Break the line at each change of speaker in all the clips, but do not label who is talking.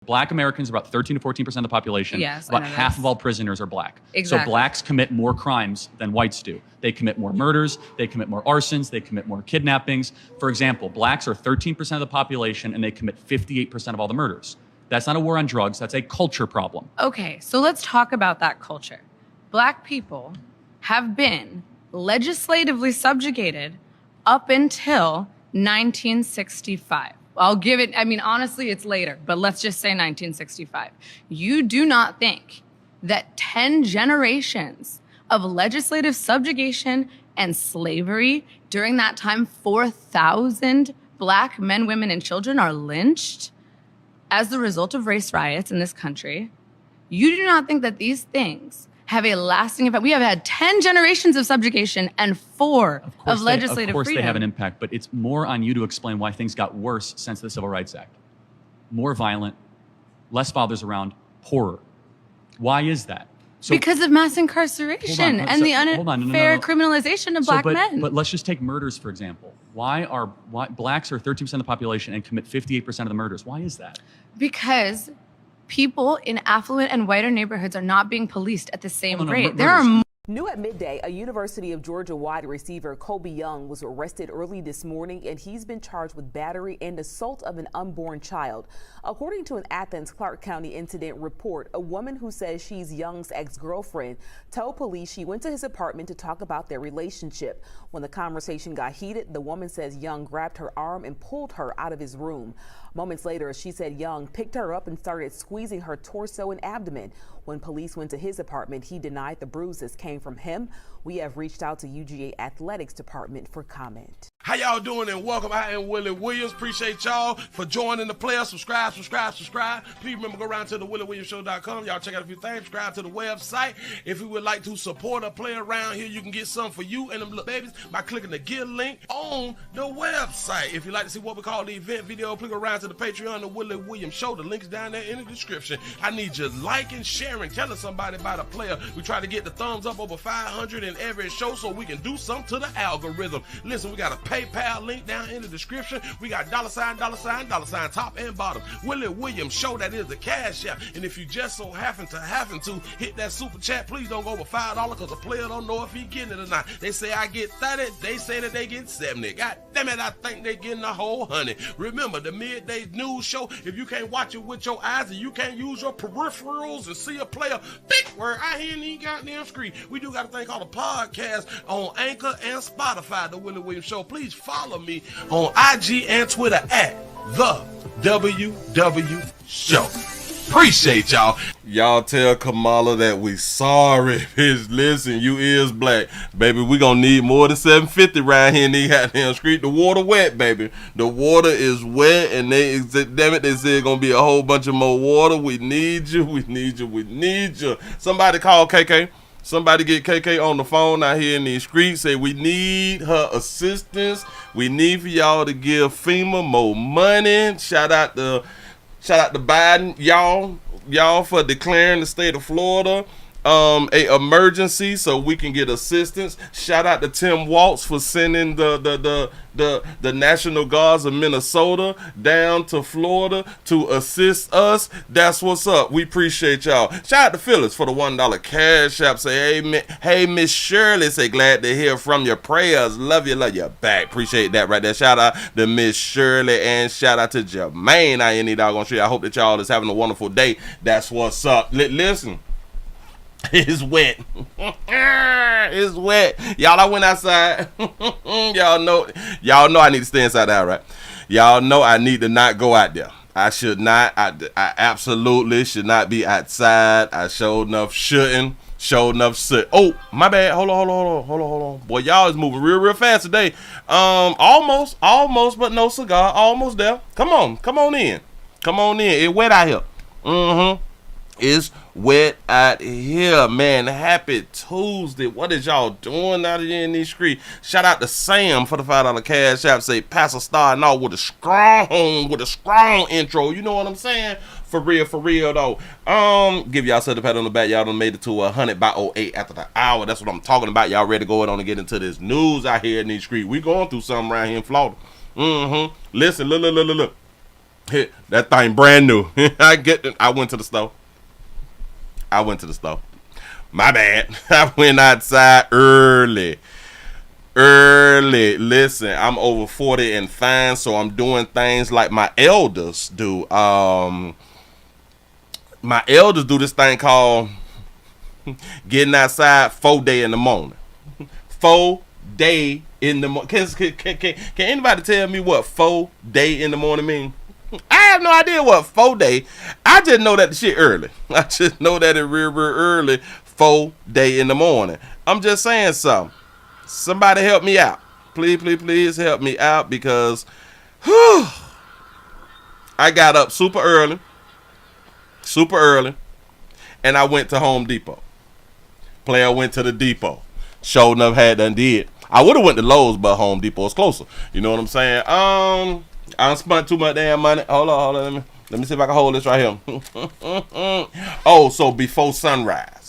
Black Americans are about 13 to 14% of the population.
Yes,
about half of all prisoners are black.
Exactly.
So blacks commit more crimes than whites do. They commit more murders, they commit more arsons, they commit more kidnappings. For example, blacks are 13% of the population and they commit 58% of all the murders. That's not a war on drugs, that's a culture problem.
Okay, so let's talk about that culture. Black people have been legislatively subjugated up until 1965. I'll give it, honestly, it's later, but let's just say 1965. You do not think that 10 generations of legislative subjugation and slavery during that time, 4,000 black men, women, and children are lynched as the result of race riots in this country? You do not think that these things have a lasting effect? We have had 10 generations of subjugation and 4 of legislative freedom.
Of course they have an impact, but it's more on you to explain why things got worse since the Civil Rights Act. More violent, less fathers around, poorer. Why is that?
Because of mass incarceration and the unfair criminalization of black men.
But let's just take murders, for example. Why blacks are 13% of the population and commit 58% of the murders? Why is that?
Because people in affluent and whiter neighborhoods are not being policed at the same rate. There are
New at midday, a University of Georgia wide receiver, Kobe Young, was arrested early this morning, and he's been charged with battery and assault of an unborn child. According to an Athens, Clark County incident report, a woman who says she's Young's ex-girlfriend told police she went to his apartment to talk about their relationship. When the conversation got heated, the woman says Young grabbed her arm and pulled her out of his room. Moments later, she said Young picked her up and started squeezing her torso and abdomen. When police went to his apartment, he denied the bruises came from him. We have reached out to UGA Athletics Department for comment.
How y'all doing and welcome. I am Willie Williams. Appreciate y'all for joining the player. Subscribe. Please remember, go around to the WillieWilliamsShow.com. Y'all check out a few things. Subscribe to the website. If you would like to support a player around here, you can get something for you and them little babies by clicking the Give link on the website. If you'd like to see what we call the event video, click around to the Patreon, the Willie Williams Show. The link is down there in the description. I need you liking, sharing, telling somebody about a player. We try to get the thumbs up over 500 in every show so we can do something to the algorithm. Listen, we got a PayPal link down in the description. We got $, top and bottom. Willie Williams Show, that is the Cash App. And if you just so happen to hit that super chat, please don't go over $5 because the player don't know if he getting it or not. They say I get 30, they say that they get 70. God damn it, I think they getting a whole 100. Remember, the midday news show, if you can't watch it with your eyes and you can't use your peripherals and see a player, big word, I hear any goddamn screen. We do got a thing called a podcast on Anchor and Spotify, the Willie Williams Show. Please follow me on IG and Twitter at the WW Show. Appreciate y'all. Y'all tell Kamala that we sorry, bitch. Listen, you is black. Baby, we gonna need more than 750 around here in the goddamn street. The water wet, baby. The water is wet, and they said gonna be a whole bunch of more water. We need you. Somebody call KK. Somebody get KK on the phone out here in these streets. Say we need her assistance. We need for y'all to give FEMA more money. Shout out to Biden, y'all for declaring the state of Florida a emergency so we can get assistance. Shout out to Tim Waltz for sending the National Guards of Minnesota down to Florida to assist us. That's what's up. We appreciate y'all. Shout out to Phyllis for the $1 Cash App. Say, hey, Miss Shirley, say glad to hear from your prayers. Love you back. Appreciate that right there. Shout out to Miss Shirley and shout out to Jermaine. I ain't doggone sure. I hope that y'all is having a wonderful day. That's what's up. Listen. It's wet. It's wet. Y'all, I went outside. Y'all know I need to stay inside the house, right? Y'all know I need to not go out there. I should not. I absolutely should not be outside. I sure enough shouldn't. Oh, my bad. Hold on. Boy, y'all is moving real fast today. Almost, but no cigar. Almost there. Come on in. It's wet out here. It's wet out here, man. Happy Tuesday. What is y'all doing out here in these streets? Shout out to Sam for the $5 Cash App. Say Pastor starting off with a strong intro. You know what I'm saying? For real though. Give y'all a pat on the back. Y'all done made it to 100 by 08 after the hour. That's what I'm talking about. Y'all ready to go on and get into this news out here in these streets. We going through something around here in Florida. Listen, look. That thing brand new. I went to the store. My bad. I went outside early. Listen, I'm over 40 and fine, so I'm doing things like my elders do. My elders do this thing called getting outside 4 day in the morning. 4 day in the morning. Can anybody tell me what 4 day in the morning mean? I have no idea what 4 day. I just know that the shit early. I just know that it real early. 4 day in the morning. I'm just saying something. Somebody help me out. Please help me out because I got up super early, and I went to Home Depot. Player went to the depot. Showed enough had done did. I would have went to Lowe's, but Home Depot is closer. You know what I'm saying? I done spent too much damn money. Hold on. Let me see if I can hold this right here. Oh, so before sunrise.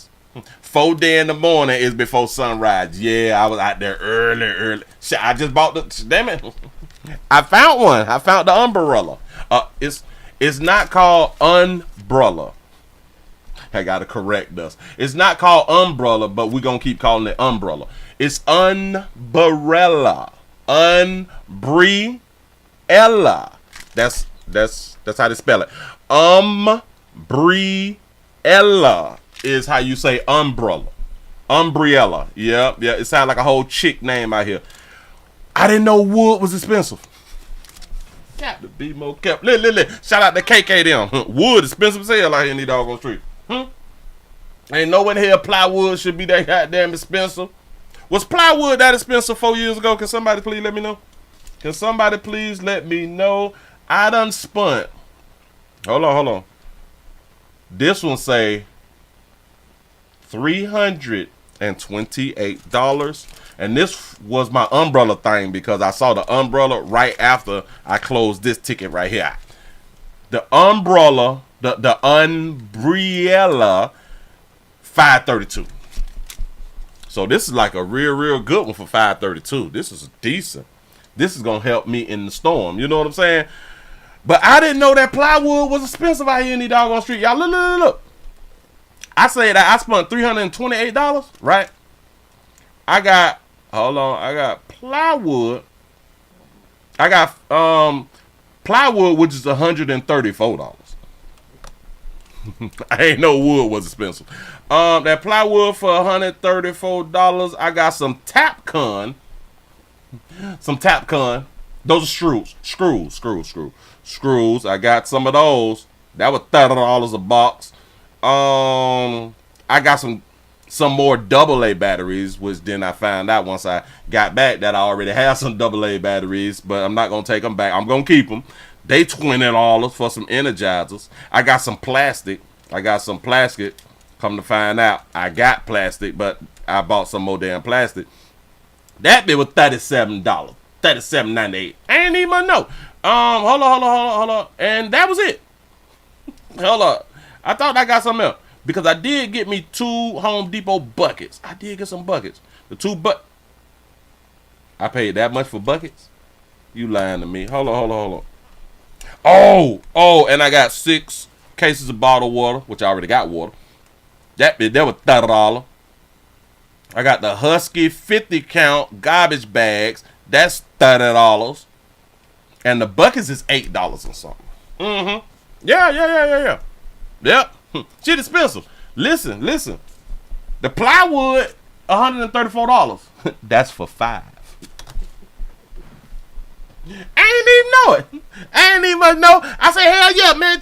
4 day in the morning is before sunrise. Yeah, I was out there early. Shit, I just bought the. Damn it! I found one. I found the umbrella. It's not called umbrella. I gotta correct us. It's not called umbrella, but we're gonna keep calling it umbrella. It's umbrella. Umbrella. That's how they spell it. Umbrella is how you say umbrella. Umbrella. Yeah. It sounds like a whole chick name out here. I didn't know wood was expensive. Got to be more careful. Shout out to KK them. Wood expensive as hell out here in the doggone street. Ain't no in here plywood should be that goddamn expensive. Was plywood that expensive 4 years ago? Can somebody please let me know? I done spun. Hold on. This one say $328. And this was my umbrella thing because I saw the umbrella right after I closed this ticket right here. The umbrella, the umbrella, $532. So this is like a real good one for $532. This is decent. This is gonna help me in the storm. You know what I'm saying? But I didn't know that plywood was expensive out here in the doggone street. Y'all look. I say that I spent $328, right? I got plywood. I got plywood, which is $134. I ain't know wood was expensive. That plywood for $134. I got some Tapcon. Those are screws. I got some of those. That was $30 a box. I got some more AA batteries, which then I found out once I got back that I already have some AA batteries, but I'm not gonna take them back. I'm gonna keep them. They $20 for some energizers. I got some plastic. Come to find out, I got plastic, but I bought some more damn plastic. That bit was $37. $37.98. I ain't even know. Hold on. And that was it. Hold up. I thought I got something else. Because I did get me 2 Home Depot buckets. I did get some buckets. I paid that much for buckets? You lying to me. Hold on. Oh, and I got 6 cases of bottled water, which I already got water. That was $30. I got the Husky 50 count garbage bags. That's $30. And the buckets is $8 or something. Yeah. Yep. Shit expensive. Listen. The plywood, $134. That's for 5. I ain't even know. I said, hell yeah, man.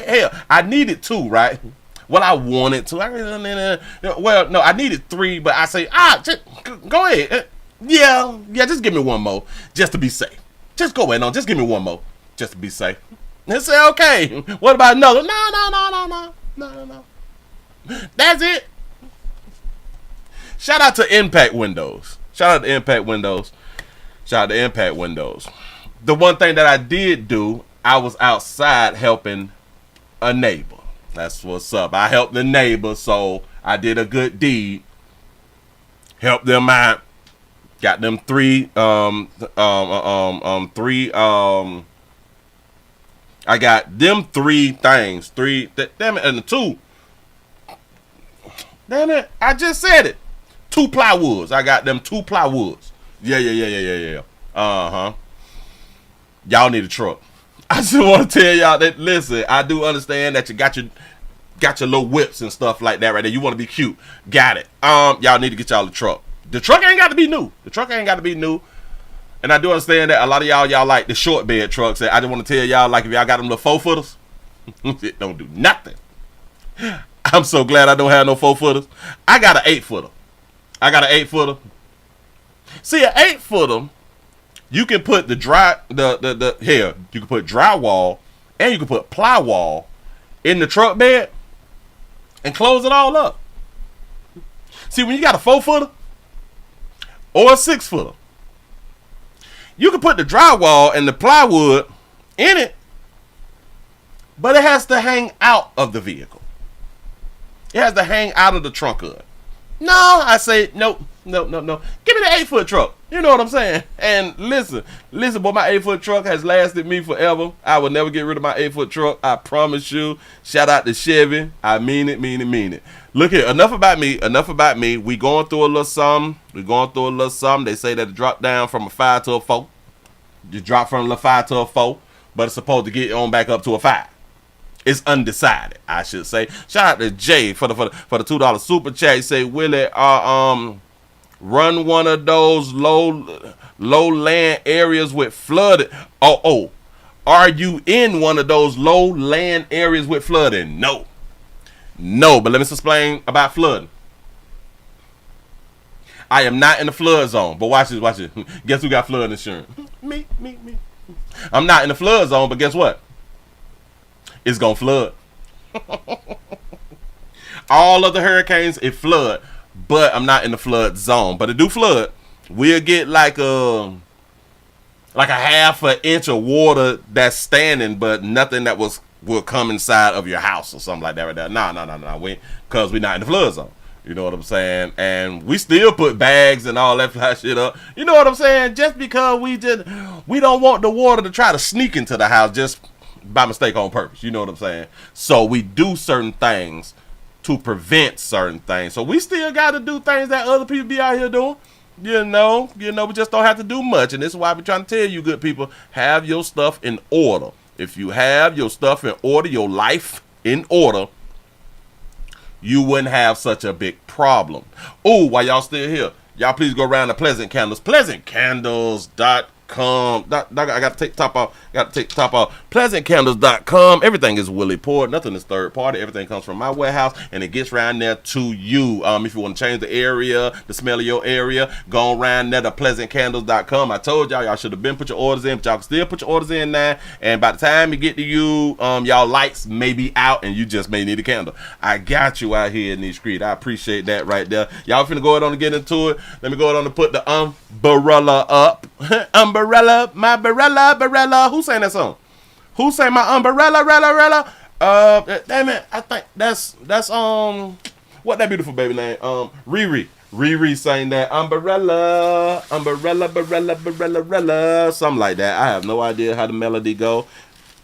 Hell, I needed 2, right? Well, I wanted to. I needed 3, but I say, just go ahead. Yeah, just give me one more, just to be safe. Just go ahead on, just give me one more, just to be safe. And say, okay, what about another? No. That's it. Shout out to Impact Windows. The one thing that I did do, I was outside helping a neighbor. That's what's up. I helped the neighbor, so I did a good deed. Helped them out. Got them 3 I got them 3 things. Damn it, and the 2. Damn it, I just said it. 2 plywoods. I got them 2 plywoods. Yeah. Y'all need a truck. I just want to tell y'all that, listen, I do understand that you got your little whips and stuff like that right there. You want to be cute. Got it. Y'all need to get y'all a truck. The truck ain't got to be new. And I do understand that a lot of y'all like the short bed trucks. I just want to tell y'all, like, if y'all got them little 4-footers, it don't do nothing. I'm so glad I don't have no 4-footers. I got an 8-footer. See, an 8-footer, you can put you can put drywall and you can put plywall in the truck bed and close it all up. See, when you got a 4-footer or a 6-footer, you can put the drywall and the plywood in it, but it has to hang out of the vehicle. It has to hang out of the trunk of it. No, I say no. Give me the 8-foot truck. You know what I'm saying? And listen, boy, my 8-foot truck has lasted me forever. I will never get rid of my 8-foot truck. I promise you. Shout out to Chevy. I mean it. Look here, enough about me. We going through a little something. They say that it dropped down from a 5 to a 4. You drop from a 5 to a 4, but it's supposed to get on back up to a 5. It's undecided, I should say. Shout out to Jay for the $2 super chat. He say, Willie, run one of those low land areas with flooding. Oh, are you in one of those low land areas with flooding? No, but let me explain about flooding. I am not in the flood zone, but watch this. Guess who got flood insurance? Me. I'm not in the flood zone, but guess what? It's gonna flood. All of the hurricanes, it flood, but I'm not in the flood zone. But it do flood. We'll get like a half an inch of water that's standing, but nothing that will come inside of your house or something like that right there. No. Because we're not in the flood zone. You know what I'm saying? And we still put bags and all that fly shit up. You know what I'm saying? Just because we don't want the water to try to sneak into the house just by mistake on purpose. You know what I'm saying? So we do certain things to prevent certain things. So we still got to do things that other people be out here doing. You know, we just don't have to do much. And this is why we're trying to tell you, good people, have your stuff in order. If you have your stuff in order, your life in order, you wouldn't have such a big problem. Oh, while y'all still here, y'all please go around to Pleasant Candles. PleasantCandles.com. I got to take the top off. PleasantCandles.com. Everything is Willie poured. Nothing is third party. Everything comes from my warehouse, and it gets around there to you. If you want to change the area, the smell of your area, go around there to PleasantCandles.com. I told y'all should have been put your orders in, but y'all can still put your orders in now. And by the time it get to you, y'all lights may be out, and you just may need a candle. I got you out here in these streets. I appreciate that right there. Y'all finna go ahead on and get into it. Let me go ahead on and put the umbrella up. Umbrella, my barella. Who sang that song? Who sang my umbrella, rella? Damn it, I think that's what that beautiful baby name? Riri. Riri sang that umbrella, something like that. I have no idea how the melody go.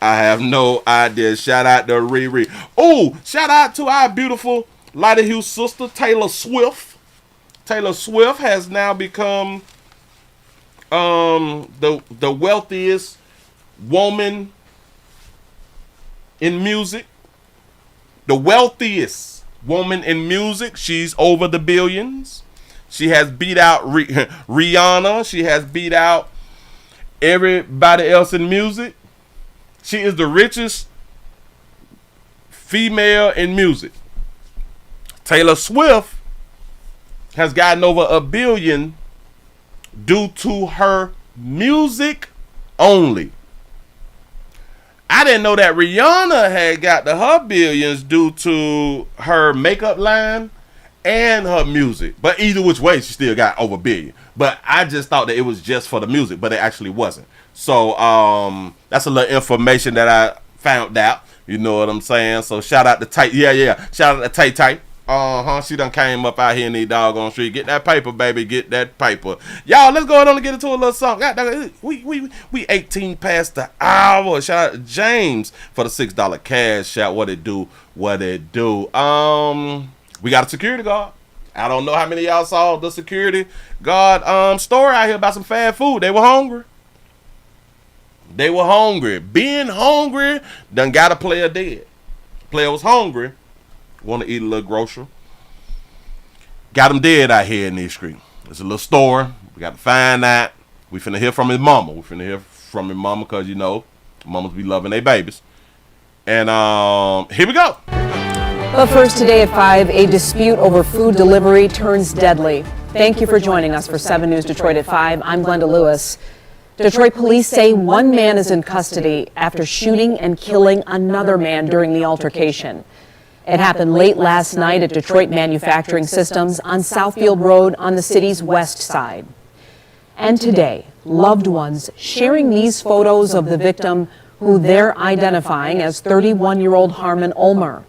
I have no idea. Shout out to Riri. Oh, shout out to our beautiful Lighter Hue sister, Taylor Swift. Taylor Swift has now become the wealthiest woman in music. The wealthiest woman in music. She's over the billions. She has beat out Rihanna. She has beat out everybody else in music. She is the richest female in music. Taylor Swift has gotten over $1 billion due to her music only. I didn't know that Rihanna had got her billions due to her makeup line and her music. But either which way, she still got over $1 billion. But I just thought that it was just for the music, but it actually wasn't. So that's a little information that I found out. You know what I'm saying? So shout out to Tay. Yeah. Shout out to Tay. She done came up out here in the doggone street. Get that paper, baby. Get that paper. Y'all, let's go on and get into a little song. We 18 past the hour. Shout out to James for the $6 cash out. What it do? What it do? We got a security guard. I don't know how many of y'all saw the security guard story out here about some fast food. They were hungry. Being hungry done got a player dead. Player was hungry. Want to eat a little grocery. Got him dead out here in this street. It's a little store. We got to find that. We finna hear from his mama. Because, you know, mamas be loving their babies. And here we go.
But first today at 5, a dispute over food delivery turns deadly. Thank you for joining us for 7 News Detroit at 5. I'm Glenda Lewis. Detroit police say one man is in custody after shooting and killing another man during the altercation. It happened late last night at Detroit Manufacturing Systems on Southfield Road on the city's west side. And today, loved ones sharing these photos of the victim who they're identifying as 31-year-old Harmon Ulmer.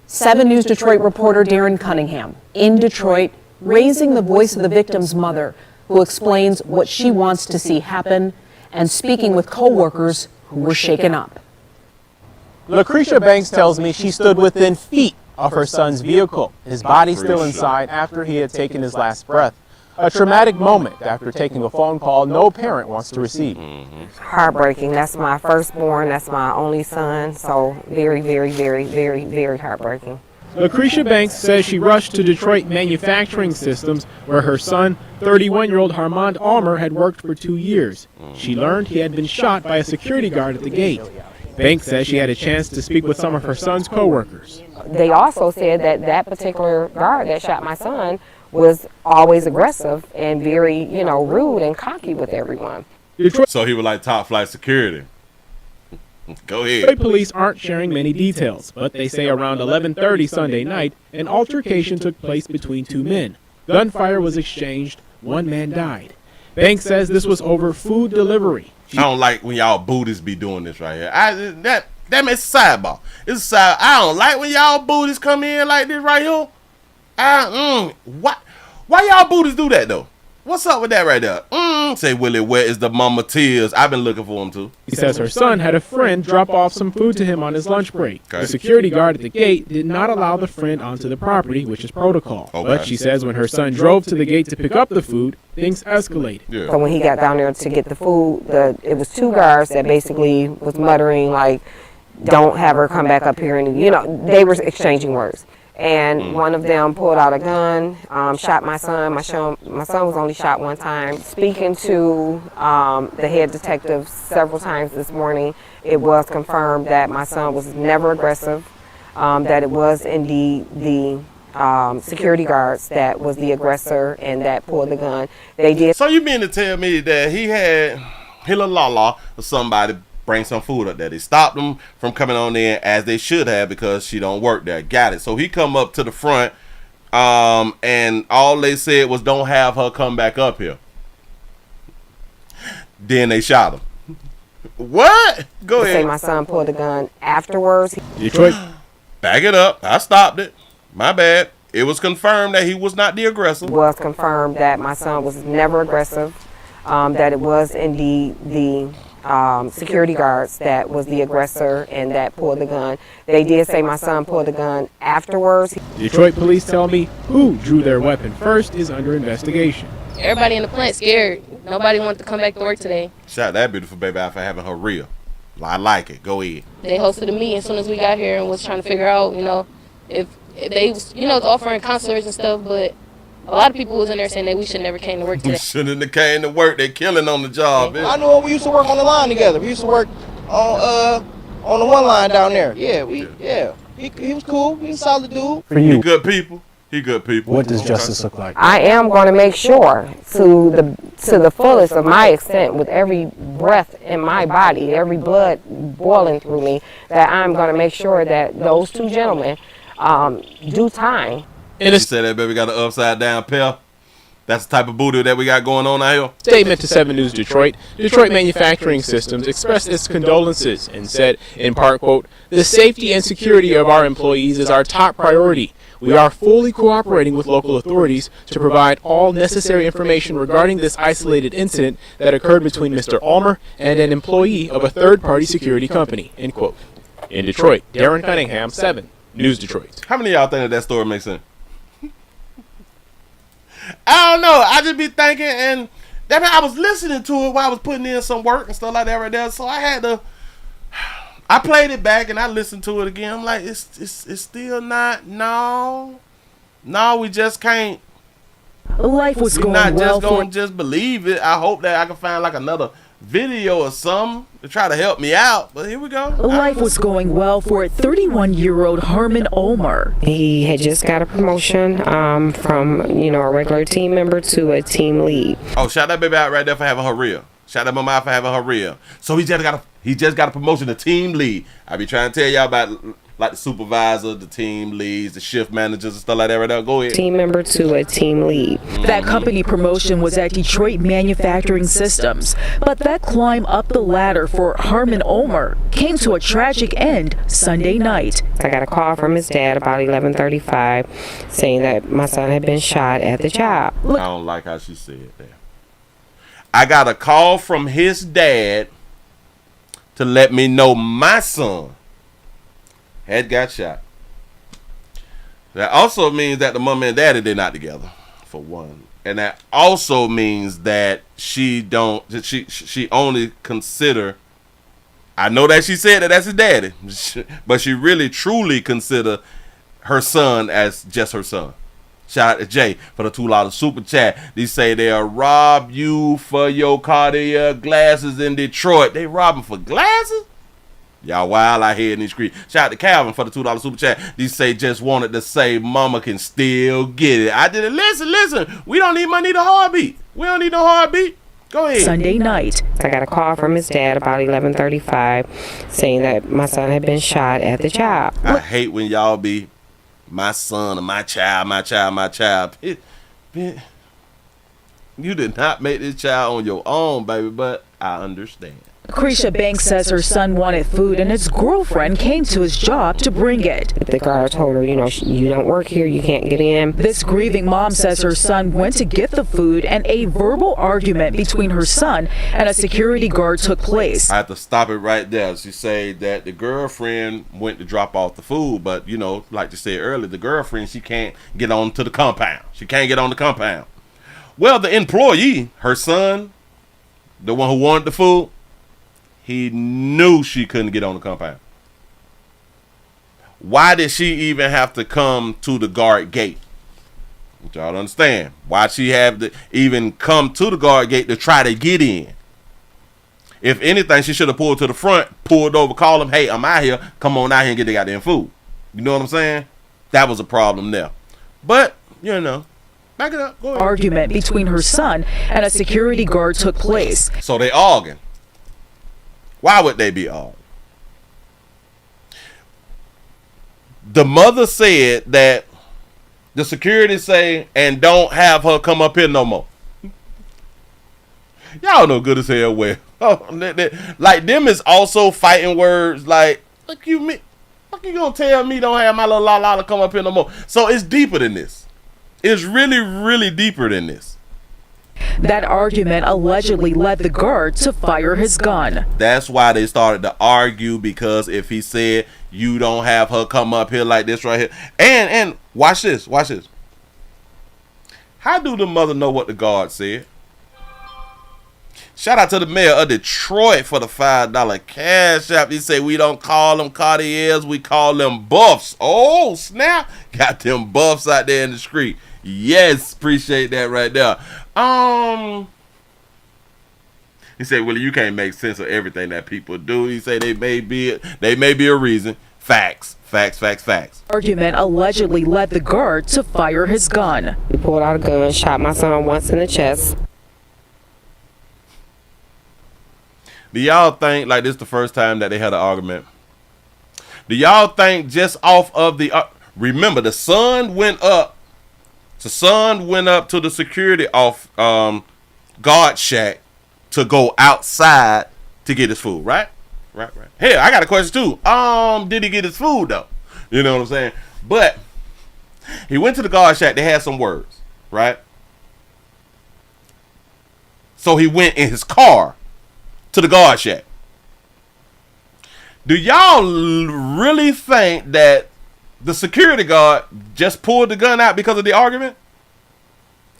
7 News Detroit reporter Darren Cunningham in Detroit raising the voice of the victim's mother, who explains what she wants to see happen and speaking with co-workers who were shaken up.
Lucretia Banks tells me she stood within feet of her son's vehicle, his body still inside after he had taken his last breath. A traumatic moment after taking a phone call no parent wants to receive.
Heartbreaking. That's my firstborn. That's my only son. So very, very, very, very, very heartbreaking.
Lucretia Banks says she rushed to Detroit Manufacturing Systems where her son, 31-year-old Harmon Ulmer, had worked for 2 years. She learned he had been shot by a security guard at the gate. Banks says she had a chance to speak with some of her son's co-workers.
They also said that that particular guard that shot my son was always aggressive and very, rude and cocky with everyone.
So he was like top flight security. Go ahead.
Detroit police aren't sharing many details, but they say around 11:30 Sunday night, an altercation took place between two men. Gunfire was exchanged. One man died. Banks says this was over food delivery.
I don't like when y'all Buddhists be doing this right here. That makes a sidebar. It's a side. I don't like when y'all Buddhists come in like this right here. Why y'all Buddhists do that though? What's up with that right there? Say Willie, where is the mama tears? I've been looking for him too.
He says her son had a friend drop off some food to him on his lunch break. Okay. The security guard at the gate did not allow the friend onto the property, which is protocol. Okay. But she says when her son drove to the gate to pick up the food, things escalated.
Yeah. So when he got down there to get the food, it was two guards that basically was muttering like, "Don't have her come back up here," and they were exchanging words. And one of them pulled out a gun, shot my son. My son was only shot one time. Speaking to the head detective several times this morning, it was confirmed that my son was never aggressive, that it was indeed the security guards that was the aggressor and that pulled the gun. They did.
So you mean to tell me that he had Hilalala or somebody bring some food up there? They stopped him from coming on in as they should have because she don't work there. Got it. So he come up to the front, and all they said was don't have her come back up here. Then they shot him. What? Go ahead.
Say my son pulled the gun afterwards.
Detroit.
Back it up. I stopped it. My bad. It was confirmed that he was not the aggressor.
It was confirmed that my son was never aggressive, that it was indeed the security guards that was the aggressor and that pulled the gun. They did say my son pulled the gun afterwards.
Detroit police tell me who drew their weapon first is under investigation.
Everybody in the plant scared. Nobody wanted to come back to work today.
Shout out that beautiful baby out for having her real. I like it. Go ahead.
They hosted a meeting as soon as we got here and was trying to figure out, if they was, offering counselors and stuff, but a lot of people was in there saying that we should never came to work today.
We shouldn't have came to work. They're killing on the job.
I know we used to work on the line together. We used to work on the one line down there. Yeah, he was cool. He was a solid dude.
For you,
he good people. He good people.
What does justice look like?
I am going to make sure to the fullest of my extent, with every breath in my body, every blood boiling through me, that I'm going to make sure that those two gentlemen do time.
You said that baby got an upside down pair. That's the type of booty that we got going on out here.
Statement to 7 News Detroit, Detroit Manufacturing Systems expressed its condolences and said, in part, quote, "The safety and security of our employees is our top priority. We are fully cooperating with local authorities to provide all necessary information regarding this isolated incident that occurred between Mr. Ulmer and an employee of a third-party security company," end quote. In Detroit, Darren Cunningham, 7 News Detroit.
How many of y'all think that story makes sense? I don't know. I just be thinking, and that I was listening to it while I was putting in some work and stuff like that right there. So I played it back and I listened to it again. I'm like, it's still not. No, we just can't.
Life was going
not
well
just gonna just believe it. I hope that I can find like another video or something to try to help me out. But here we go.
Life was going well for 31-year-old Harmon Ulmer.
He had just got a promotion from, a regular team member to a team lead.
Oh, shout that baby out right there for having her real. Shout that mama out for having her real. So he just got a promotion to team lead. I be trying to tell y'all about like the supervisor, the team leads, the shift managers and stuff like that right now. Go ahead.
Team member to a team lead.
That company promotion was at Detroit Manufacturing Systems, but that climb up the ladder for Harmon Ulmer came to a tragic end Sunday night.
I got a call from his dad about 11:35 saying that my son had been shot at the job.
I don't like how she said that. I got a call from his dad to let me know my son had got shot. That also means that the mom and daddy, they're not together, for one. And that also means that she only consider, I know that she said that that's his daddy, but she really truly consider her son as just her son. Shout out to Jay for the $2 super chat. They say they'll rob you for your Cartier glasses in Detroit. They robbing for glasses? Y'all wild out here in these streets. Shout out to Calvin for the $2 super chat. These say just wanted to say mama can still get it. I didn't listen. We don't need a heartbeat. We don't need no heartbeat. Go ahead.
Sunday night.
I got a call from his dad about 11:35 saying that my son had been shot at the job.
I hate when y'all be my son or my child. You did not make this child on your own, baby, but I understand.
Lucretia Banks says her son wanted food and his girlfriend came to his job to bring it.
The guard told her, you don't work here, you can't get in.
This grieving mom says her son went to get the food and a verbal argument between her son and a security guard took place.
I have to stop it right there. She said that the girlfriend went to drop off the food, but like you said earlier, the girlfriend, she can't get on to the compound. She can't get on the compound. Well, the employee, her son, the one who wanted the food, he knew she couldn't get on the compound. Why did she even have to come to the guard gate? Which y'all understand. Why she have to even come to the guard gate to try to get in? If anything, she should have pulled to the front, pulled over, called him, hey, I'm out here. Come on out here and get the goddamn food. You know what I'm saying? That was a problem there. But, back it up. Go ahead.
Argument between her son and a security guard took place.
So they arguing. Why would they be arguing? The mother said that the security say, and don't have her come up here no more. Y'all know good as hell where. Like, them is also fighting words like, fuck you gonna tell me don't have my little la to come up here no more. So it's deeper than this. It's really, really deeper than this.
That argument allegedly led the guard to fire his gun.
That's why they started to argue, because if he said you don't have her come up here like this right here, and watch this. How do the mother know what the guard said? Shout out to the mayor of Detroit for the $5 cash app. He say we don't call them Cartiers, we call them buffs. Oh snap! Got them buffs out there in the street. Yes, appreciate that right there. He said, Willie, you can't make sense of everything that people do. He said they may be a reason. Facts.
Argument allegedly led the guard to fire his gun.
He pulled out a gun, shot my son once in the chest.
Do y'all think like this the first time that they had an argument? Do y'all think just off of the remember the sun went up So son went up to the security guard shack to go outside to get his food, right? Right. Hey, I got a question too. Did he get his food though? You know what I'm saying? But he went to the guard shack. They had some words, right? So he went in his car to the guard shack. Do y'all really think that the security guard just pulled the gun out because of the argument?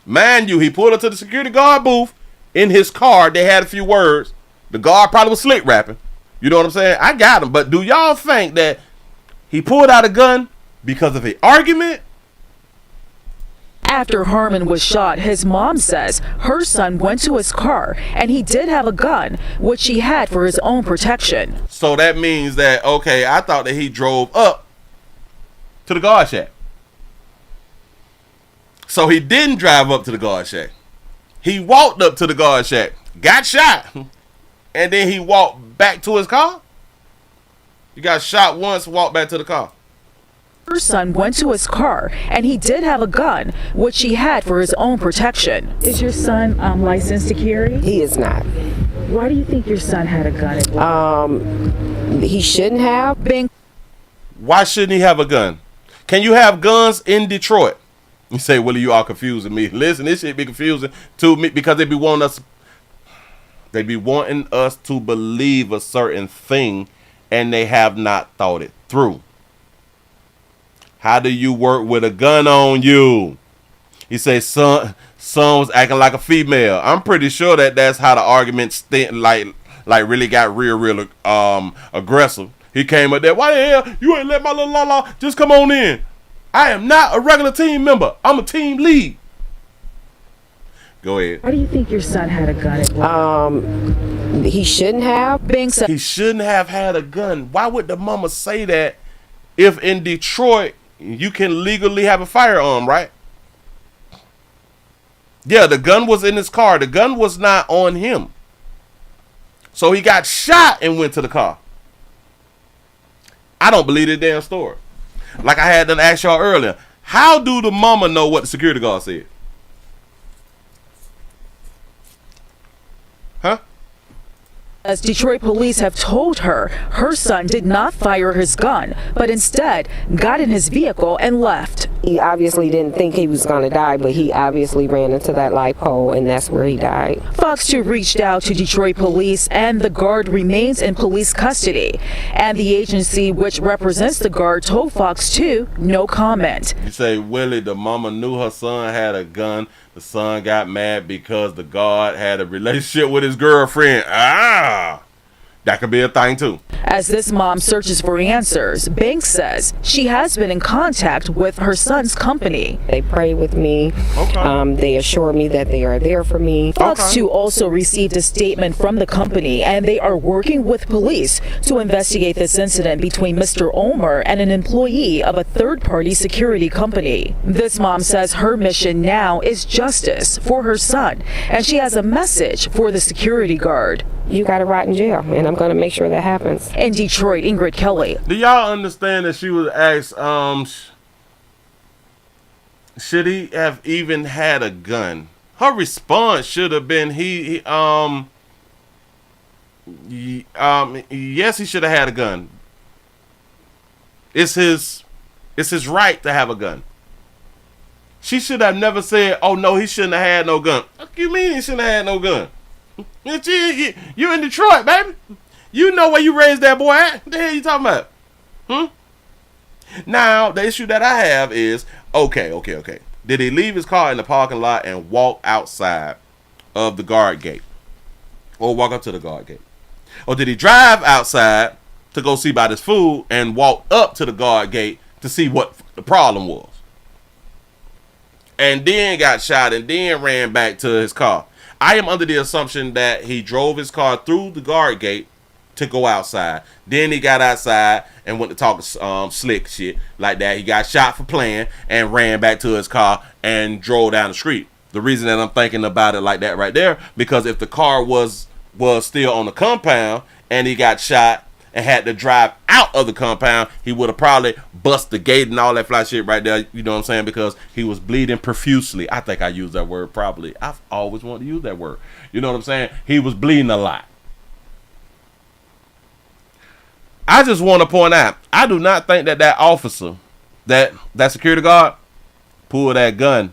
Mind you, he pulled up to the security guard booth in his car. They had a few words. The guard probably was slick rapping. You know what I'm saying? I got him. But do y'all think that he pulled out a gun because of the argument?
After Harmon was shot, his mom says her son went to his car and he did have a gun, which he had for his own protection.
So that means that, okay, I thought that he drove up to the guard shack. So he didn't drive up to the guard shack. He walked up to the guard shack, got shot, and then he walked back to his car? He got shot once, walked back to the car.
Her son went to his car and he did have a gun, which he had for his own protection. Is your son licensed to carry?
He is not.
Why do you think your son had a gun?
He shouldn't have.
Why shouldn't he have a gun? Can you have guns in Detroit? You say, Willie, you are confusing me. Listen, this shit be confusing to me because they be wanting us to believe a certain thing and they have not thought it through. How do you work with a gun on you? He says son was acting like a female. I'm pretty sure that that's how the argument really got real aggressive. He came up there, why the hell you ain't let my little la just come on in? I am not a regular team member. I'm a team lead. Go ahead.
Why do you think your son had a gun?
He shouldn't have.
He shouldn't have had a gun. Why would the mama say that if in Detroit you can legally have a firearm, right? Yeah, the gun was in his car. The gun was not on him. So he got shot and went to the car. I don't believe the damn story. Like I had to ask y'all earlier, how do the mama know what the security guard said? Huh?
As Detroit police have told her, her son did not fire his gun, but instead got in his vehicle and left.
He obviously didn't think he was going to die, but he obviously ran into that light pole, and that's where he died.
Fox 2 reached out to Detroit police, and the guard remains in police custody. And the agency which represents the guard told Fox 2 no comment.
You say, Willie, the mama knew her son had a gun. The son got mad because the guard had a relationship with his girlfriend. That could be a thing too.
As this mom searches for answers, Banks says she has been in contact with her son's company.
They pray with me.
Okay.
They assure me that they are there for me.
Fox 2 also received a statement from the company, and they are working with police to investigate this incident between Mr. Ulmer and an employee of a third-party security company. This mom says her mission now is justice for her son, and she has a message for the security guard.
You got to rot in jail, and I'm going to make sure that happens.
In Detroit, Ingrid Kelly.
Do y'all understand that she was asked, should he have even had a gun? Her response should have been, yes, he should have had a gun. It's his right to have a gun. She should have never said, oh no, he shouldn't have had no gun. What do you mean he shouldn't have had no gun? You in Detroit, baby. You know where you raised that boy at. What the hell you talking about? Now, the issue that I have is, okay. Did he leave his car in the parking lot and walk outside of the guard gate? Or walk up to the guard gate? Or did he drive outside to go see about his food and walk up to the guard gate to see what the problem was? And then got shot and then ran back to his car. I am under the assumption that he drove his car through the guard gate to go outside. Then he got outside and went to talk slick shit like that. He got shot for playing and ran back to his car and drove down the street. The reason that I'm thinking about it like that right there, because if the car was still on the compound and he got shot and had to drive out of the compound, he would have probably bust the gate and all that fly shit right there. You know what I'm saying? Because he was bleeding profusely. I think I used that word probably. I've always wanted to use that word. You know what I'm saying? He was bleeding a lot. I just want to point out, I do not think that officer, that security guard, pulled that gun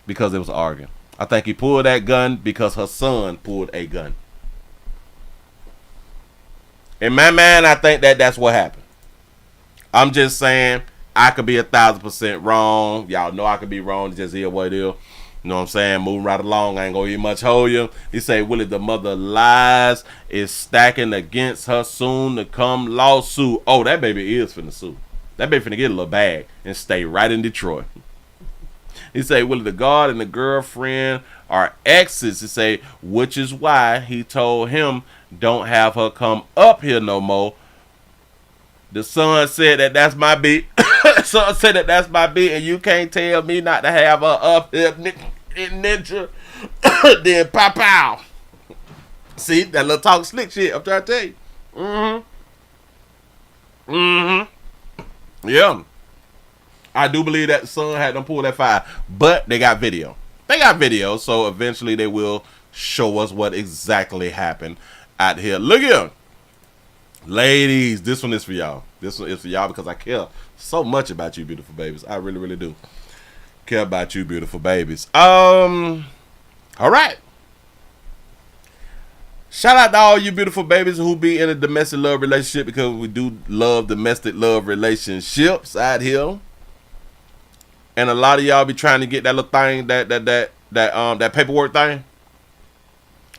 because it was arguing. I think he pulled that gun because her son pulled a gun. In my mind, I think that's what happened. I'm just saying, I could be 1,000% wrong. Y'all know I could be wrong. It's just here what it is. You know what I'm saying? Moving right along. I ain't gonna even much hold you. He say, Willie, the mother lies is stacking against her soon to come lawsuit. Oh, that baby is finna sue. That baby finna get a little bag and stay right in Detroit. He say, Willie, the guard and the girlfriend are exes. He say, which is why he told him don't have her come up here no more. The son said that's my beat. Son said that's my beat, and you can't tell me not to have her up here, ninja. Then pow pow. See that little talk slick shit? I'm trying to tell you. Yeah. I do believe that the son had them pull that fire, but they got video. So eventually they will show us what exactly happened out here. Look here. Ladies, this one is for y'all. This one is for y'all because I care so much about you, beautiful babies. I really, really do care about you, beautiful babies. All right. Shout out to all you beautiful babies who be in a domestic love relationship, because we do love domestic love relationships out here. And a lot of y'all be trying to get that little thing, that paperwork thing.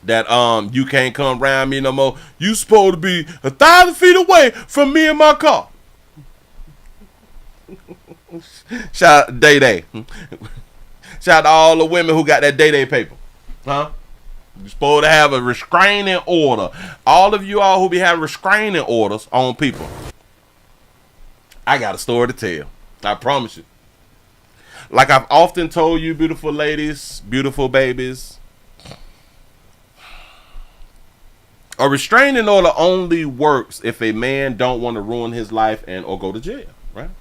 That you can't come around me no more. You supposed to be 1,000 feet away from me and my car. Shout out to Day. Shout out to all the women who got that Day paper. Huh? You're supposed to have a restraining order. All of you all who be having restraining orders on people. I got a story to tell. I promise you. Like I've often told you, beautiful ladies, beautiful babies, a restraining order only works if a man don't want to ruin his life and or go to jail, right?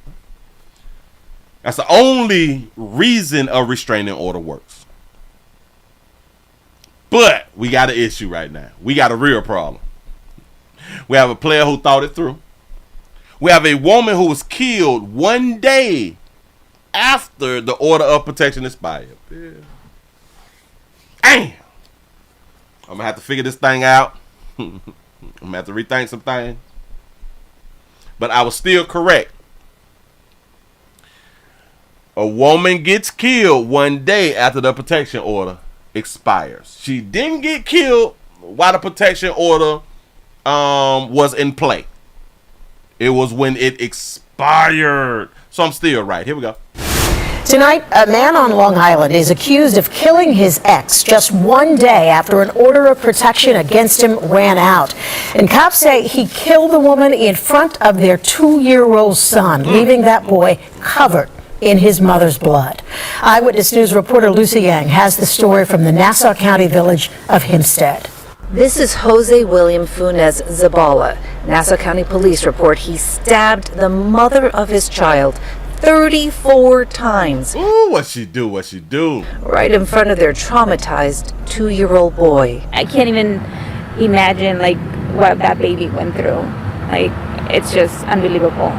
That's the only reason a restraining order works. But we got an issue right now. We got a real problem. We have a player who thought it through. We have a woman who was killed one day after the order of protection expired. Yeah. Damn. I'm going to have to figure this thing out. I'm going to have to rethink some things. But I was still correct. A woman gets killed one day after the protection order expires. She didn't get killed while the protection order was in play. It was when it expired. So I'm still right. Here we go.
Tonight, a man on Long Island is accused of killing his ex just one day after an order of protection against him ran out. And cops say he killed the woman in front of their 2-year-old son, leaving that boy covered in his mother's blood. Eyewitness News reporter Lucy Yang has the story from the Nassau County village of Hempstead.
This is Jose William Funes Zabala. Nassau County Police report he stabbed the mother of his child 34 times.
Ooh, what she do?
Right in front of their traumatized 2-year-old boy.
I can't even imagine what that baby went through. It's just unbelievable.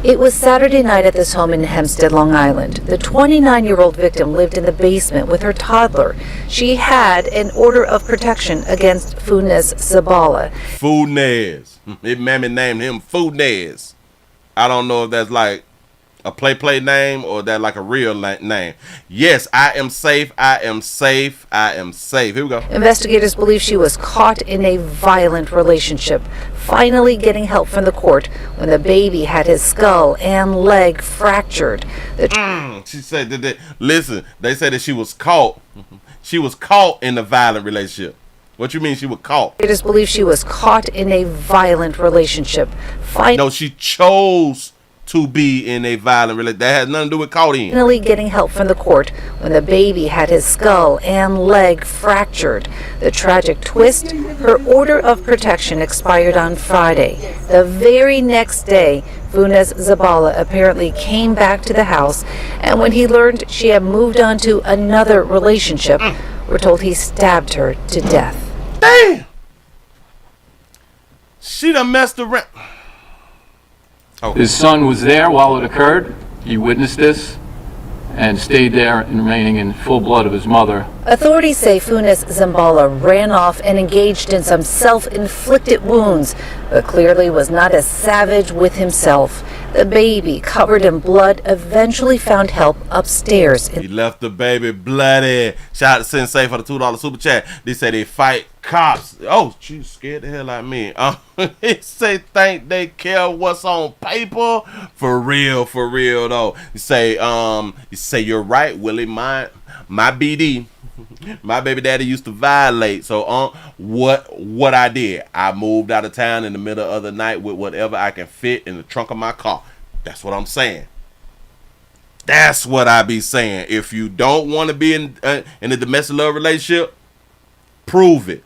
It was Saturday night at this home in Hempstead, Long Island. The 29-year-old victim lived in the basement with her toddler. She had an order of protection against Funes Zabala.
Funes. His mammy named him Funes. I don't know if that's like a play name or that like a real name. Yes, I am safe. Here we go.
Investigators believe she was caught in a violent relationship, finally getting help from the court when the baby had his skull and leg fractured.
She said that, listen, they said that she was caught. She was caught in a violent relationship. What you mean she was caught?
Investigators believe she was caught in a violent relationship.
No, she chose to be in a violent relationship. That has nothing to do with caught in.
Finally getting help from the court when the baby had his skull and leg fractured. The tragic twist, her order of protection expired on Friday. The very next day, Funes Zabala apparently came back to the house, and when he learned she had moved on to another relationship, we're told he stabbed her to death.
Damn! She done messed around.
Okay. His son was there while it occurred. He witnessed this and stayed there and remaining in full blood of his mother.
Authorities say Funes Zabala ran off and engaged in some self-inflicted wounds, but clearly was not as savage with himself. The baby, covered in blood, eventually found help upstairs.
He left the baby bloody. Shout out to Sensei for the $2 super chat. They say they fight cops. Oh, she scared the hell out of me. They say think they care what's on paper. For real though. You say you're right, Willie. My BD, my baby daddy used to violate. So what I did, I moved out of town in the middle of the night with whatever I can fit in the trunk of my car. That's what I'm saying. That's what I be saying. If you don't want to be in a domestic love relationship, prove it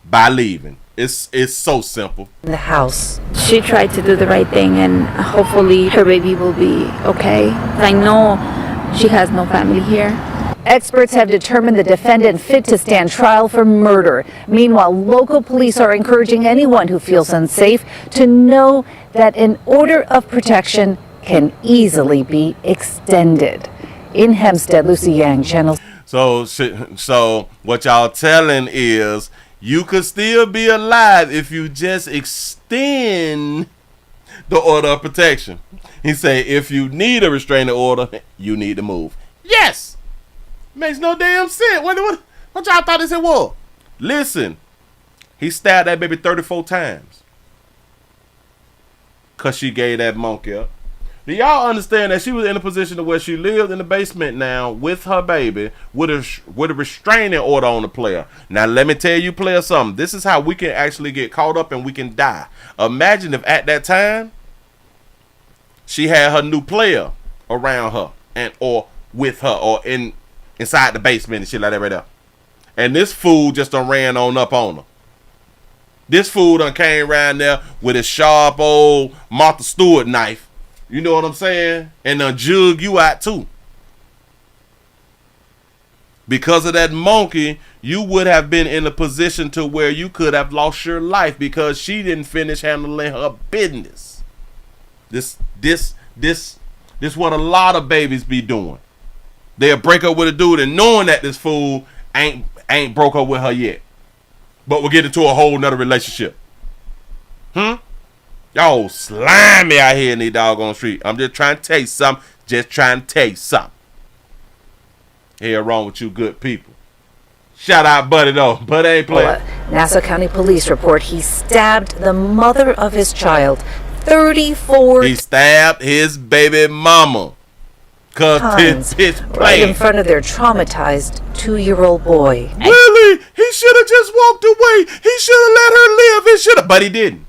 by leaving. It's so simple.
In the house.
She tried to do the right thing, and hopefully her baby will be okay. I know she has no family here.
Experts have determined the defendant fit to stand trial for murder. Meanwhile, local police are encouraging anyone who feels unsafe to know that an order of protection can easily be extended. In Hempstead, Lucy Yang, Channel.
So what y'all telling is you could still be alive if you just extend the order of protection. He say if you need a restraining order, you need to move. Yes. Makes no damn sense. What y'all thought this was? Listen, he stabbed that baby 34 times. Cause she gave that monkey up. Do y'all understand that she was in a position to where she lived in the basement now with her baby with a restraining order on the player? Now let me tell you, player, something. This is how we can actually get caught up and we can die. Imagine if at that time she had her new player around her or with her or inside the basement and shit like that right there. And this fool just done ran on up on her. This fool done came around there with a sharp old Martha Stewart knife. You know what I'm saying? And done jug you out too. Because of that monkey, you would have been in a position to where you could have lost your life because she didn't finish handling her business. This what a lot of babies be doing. They'll break up with a dude and knowing that this fool ain't broke up with her yet. But we'll get into a whole nother relationship. Y'all slimy out here in these doggone street. I'm just trying to tell you something. Here wrong with you good people. Shout out Buddy though. Buddy ain't playing.
Nassau County Police report he stabbed the mother of his child 34
He stabbed his baby mama.
times right in front of their traumatized 2-year-old boy.
Willie, he should have just walked away. He should have let her live. He should have, but he didn't.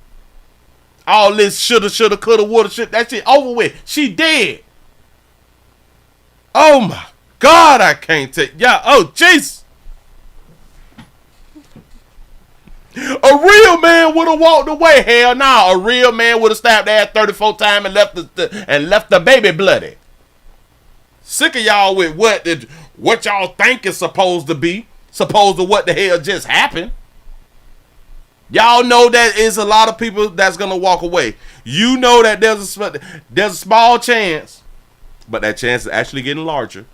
All this shoulda, coulda, woulda, shit. That shit over with. She dead. Oh my God, I can't take y'all. Oh jeez. A real man would have walked away. Hell no. A real man would have stabbed their ass 34 times and left the baby bloody. Sick of y'all with what y'all think is supposed to be, supposed to what the hell just happened. Y'all know that is a lot of people that's gonna walk away. You know that there's a small chance, but that chance is actually getting larger,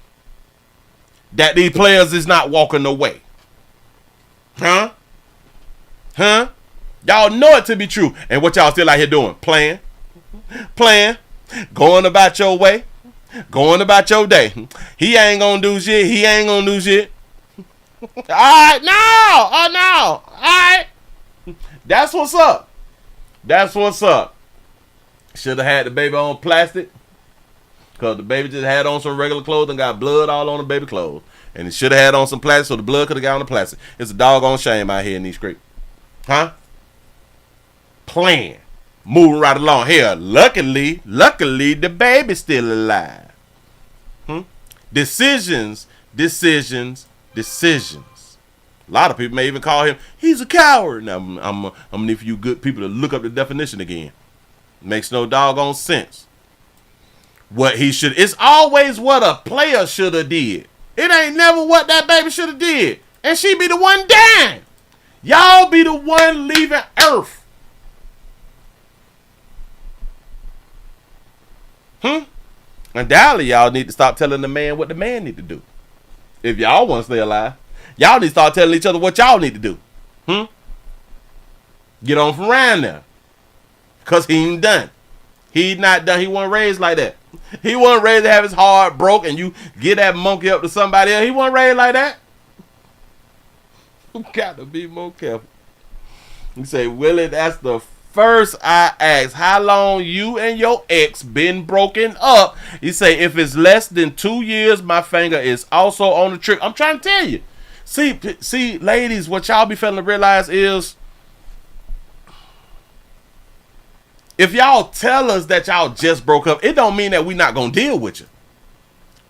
that these players is not walking away. Huh? Y'all know it to be true. And what y'all still out here doing? Playing, going about your way, going about your day. He ain't gonna do shit. Alright, no. Alright. That's what's up. Should have had the baby on plastic. Because the baby just had on some regular clothes and got blood all on the baby clothes. And it should have had on some plastic so the blood could have got on the plastic. It's a doggone shame out here in these streets. Huh? Playing. moving right along here. Luckily, the baby's still alive. Decisions. A lot of people may even call him, he's a coward. Now, I'm gonna need for you good people to look up the definition again. Makes no doggone sense. It's always what a player should have did. It ain't never what that baby should have did. And she be the one dying. Y'all be the one leaving Earth. Undoubtedly, y'all need to stop telling the man what the man need to do. If y'all want to stay alive, y'all need to start telling each other what y'all need to do. Get on from around there. Because he ain't done. He not done. He wasn't raised like that. He wasn't raised to have his heart broke and you get that monkey up to somebody else. He wasn't raised like that. You got to be more careful. You say, Willie, that's the first I asked. How long you and your ex been broken up? You say, if it's less than 2 years, my finger is also on the trigger. I'm trying to tell you. See, ladies, what y'all be failing to realize is, if y'all tell us that y'all just broke up, it don't mean that we not going to deal with you.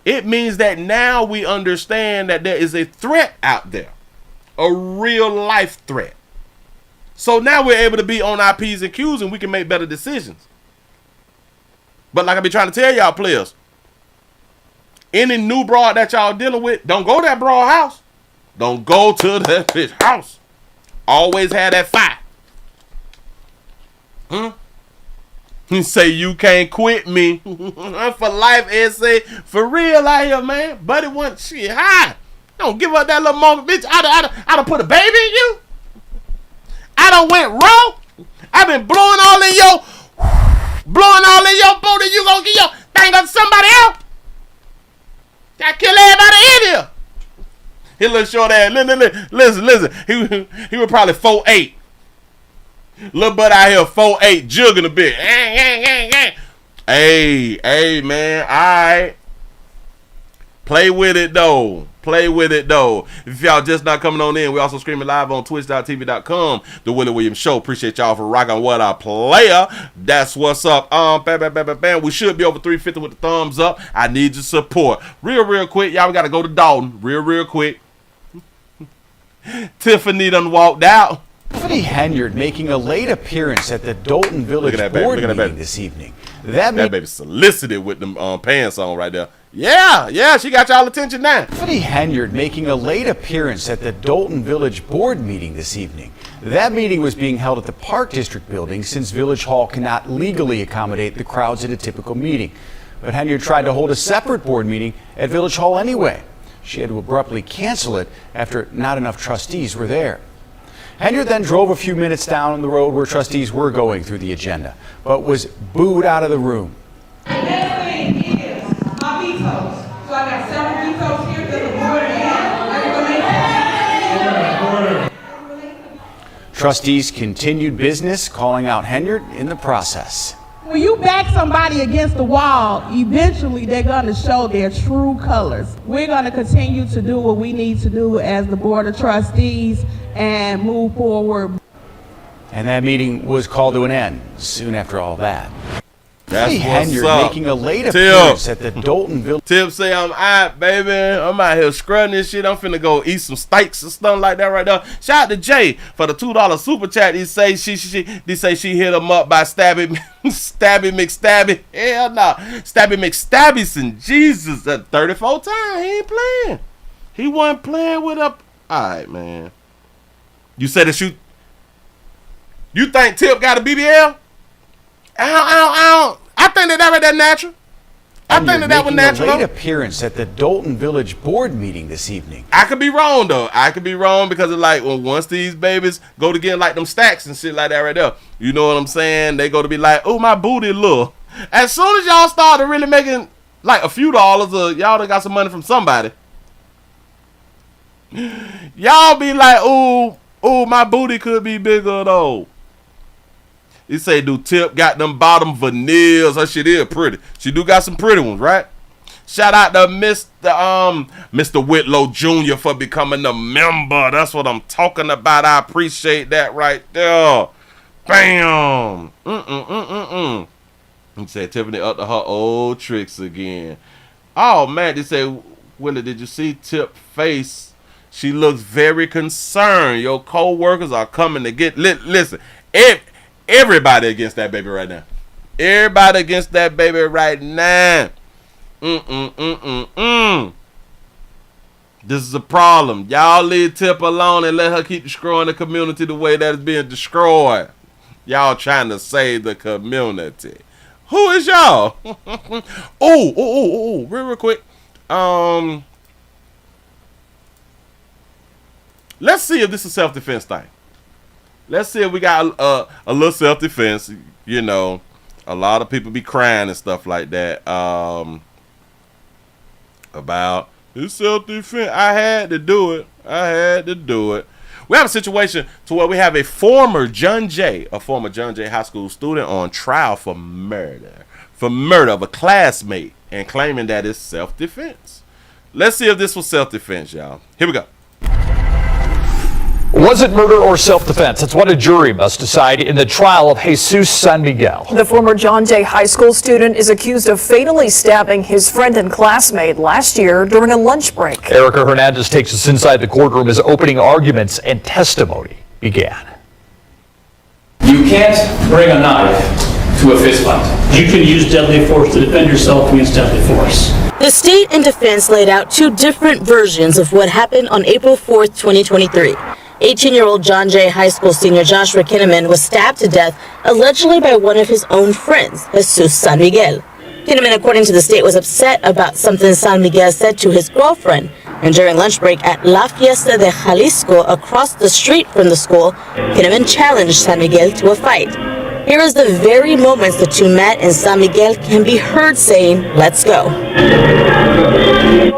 It means that now we understand that there is a threat out there. A real life threat. So now we're able to be on our P's and Q's and we can make better decisions. But like I be trying to tell y'all players, any new broad that y'all dealing with, don't go to that broad house. Don't go to that bitch house. Always have that fight. You say you can't quit me. For life, essay. For real out here, man. Buddy want shit high. Don't give up that little moment, bitch. I done put a baby in you. I done went wrong. I been blowing all in your boat and you gonna get your thing up to somebody else. I kill everybody in here. He little short ass. Listen. He was probably 4'8". Little butt out here 4'8", jugging a bit. Hey, man. All right. Play with it though. If y'all just not coming on in, we also streaming live on twitch.tv.com. The Willie Williams Show. Appreciate y'all for rocking what a player. That's what's up. Bam. We should be over 350 with the thumbs up. I need your support. Real quick. Y'all, we got to go to Dalton. Real quick. Tiffany done walked out.
Tiffany Henyard making a late appearance at the Dalton Village board meeting this evening. That
baby solicited with them pants on right there. Yeah, she got y'all attention now.
Tiffany Henyard making a late appearance at the Dalton Village board meeting this evening. That meeting was being held at the Park District building since Village Hall cannot legally accommodate the crowds at a typical meeting. But Henyard tried to hold a separate board meeting at Village Hall anyway. She had to abruptly cancel it after not enough trustees were there. Henyard then drove a few minutes down the road where trustees were going through the agenda, but was booed out of the room.
The next thing is my vetoes. So I got several vetoes here that the board has.
Trustees continued business, calling out Henyard in the process.
When you back somebody against the wall, eventually they're going to show their true colors. We're going to continue to do what we need to do as the Board of Trustees and move forward.
And that meeting was called to an end soon after all that.
That's
Henyard
what's up.
making a late appearance at the Dalton Village.
Tip say I'm out, baby. I'm out here scrubbing this shit. I'm finna go eat some steaks or something like that right there. Shout out to Jay for the $2 super chat. He say she hit him up by Stabby McStabby. Hell no. Stabby McStabbyson. Jesus, that 34 times. He ain't playing. He wasn't playing with up. Alright, man. You said that you think Tip got a BBL? I think that right there natural. I think that was natural.
A late appearance at the Dalton Village board meeting this evening.
I could be wrong though. I could be wrong because it's like once these babies go to get like them stacks and shit like that right there. You know what I'm saying? They go to be like, oh, my booty look. As soon as y'all started really making like a few dollars, or y'all done got some money from somebody, y'all be like, oh, my booty could be bigger though. He say, do Tip got them bottom veneers? Her shit is pretty. She do got some pretty ones, right? Shout out to Mr. Whitlow Jr. for becoming a member. That's what I'm talking about. I appreciate that right there. Bam. He said Tiffany up to her old tricks again. Oh man, they say, Willie, did you see Tip face? She looks very concerned. Your co-workers are coming to get listen. Everybody against that baby right now. Everybody against that baby right now. This is a problem. Y'all leave Tip alone and let her keep destroying the community the way that it's being destroyed. Y'all trying to save the community. Who is y'all? Real quick. Let's see if this is a self-defense thing. Let's see if we got a little self-defense. You know, a lot of people be crying and stuff like that about this self-defense. I had to do it. We have a situation to where we have a former John Jay High School student on trial for murder of a classmate and claiming that it's self-defense. Let's see if this was self-defense, y'all. Here we go.
Was it murder or self-defense? That's what a jury must decide in the trial of Jesus San Miguel.
The former John Jay High School student is accused of fatally stabbing his friend and classmate last year during a lunch break.
Erica Hernandez takes us inside the courtroom as opening arguments and testimony began.
You can't bring a knife to a fist fight. You can use deadly force to defend yourself against deadly force.
The state and defense laid out two different versions of what happened on April 4th, 2023. 18-year-old John Jay High School senior Joshua Kinnaman was stabbed to death, allegedly by one of his own friends, Jesus San Miguel. Kinnaman, according to the state, was upset about something San Miguel said to his girlfriend. And during lunch break at La Fiesta de Jalisco, across the street from the school, Kinnaman challenged San Miguel to a fight. Here is the very moments the two met, and San Miguel can be heard saying, "Let's go."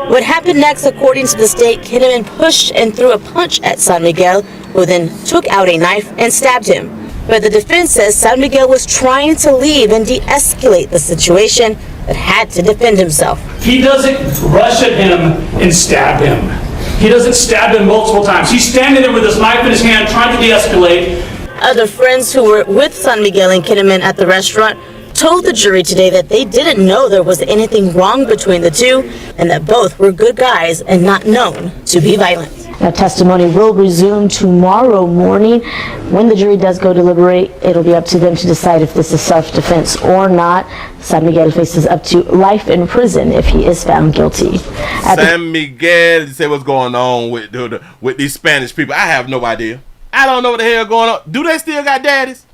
What happened next, according to the state, Kinnaman pushed and threw a punch at San Miguel, who then took out a knife and stabbed him. But the defense says San Miguel was trying to leave and de-escalate the situation, but had to defend himself.
He doesn't rush at him and stab him. He doesn't stab him multiple times. He's standing there with his knife in his hand, trying to de-escalate.
Other friends who were with San Miguel and Kinnaman at the restaurant told the jury today that they didn't know there was anything wrong between the two and that both were good guys and not known to be violent.
Now, testimony will resume tomorrow morning. When the jury does go deliberate, it'll be up to them to decide if this is self-defense or not. San Miguel faces up to life in prison if he is found guilty.
San Miguel, you say what's going on with these Spanish people? I have no idea. I don't know what the hell going on. Do they still got daddies?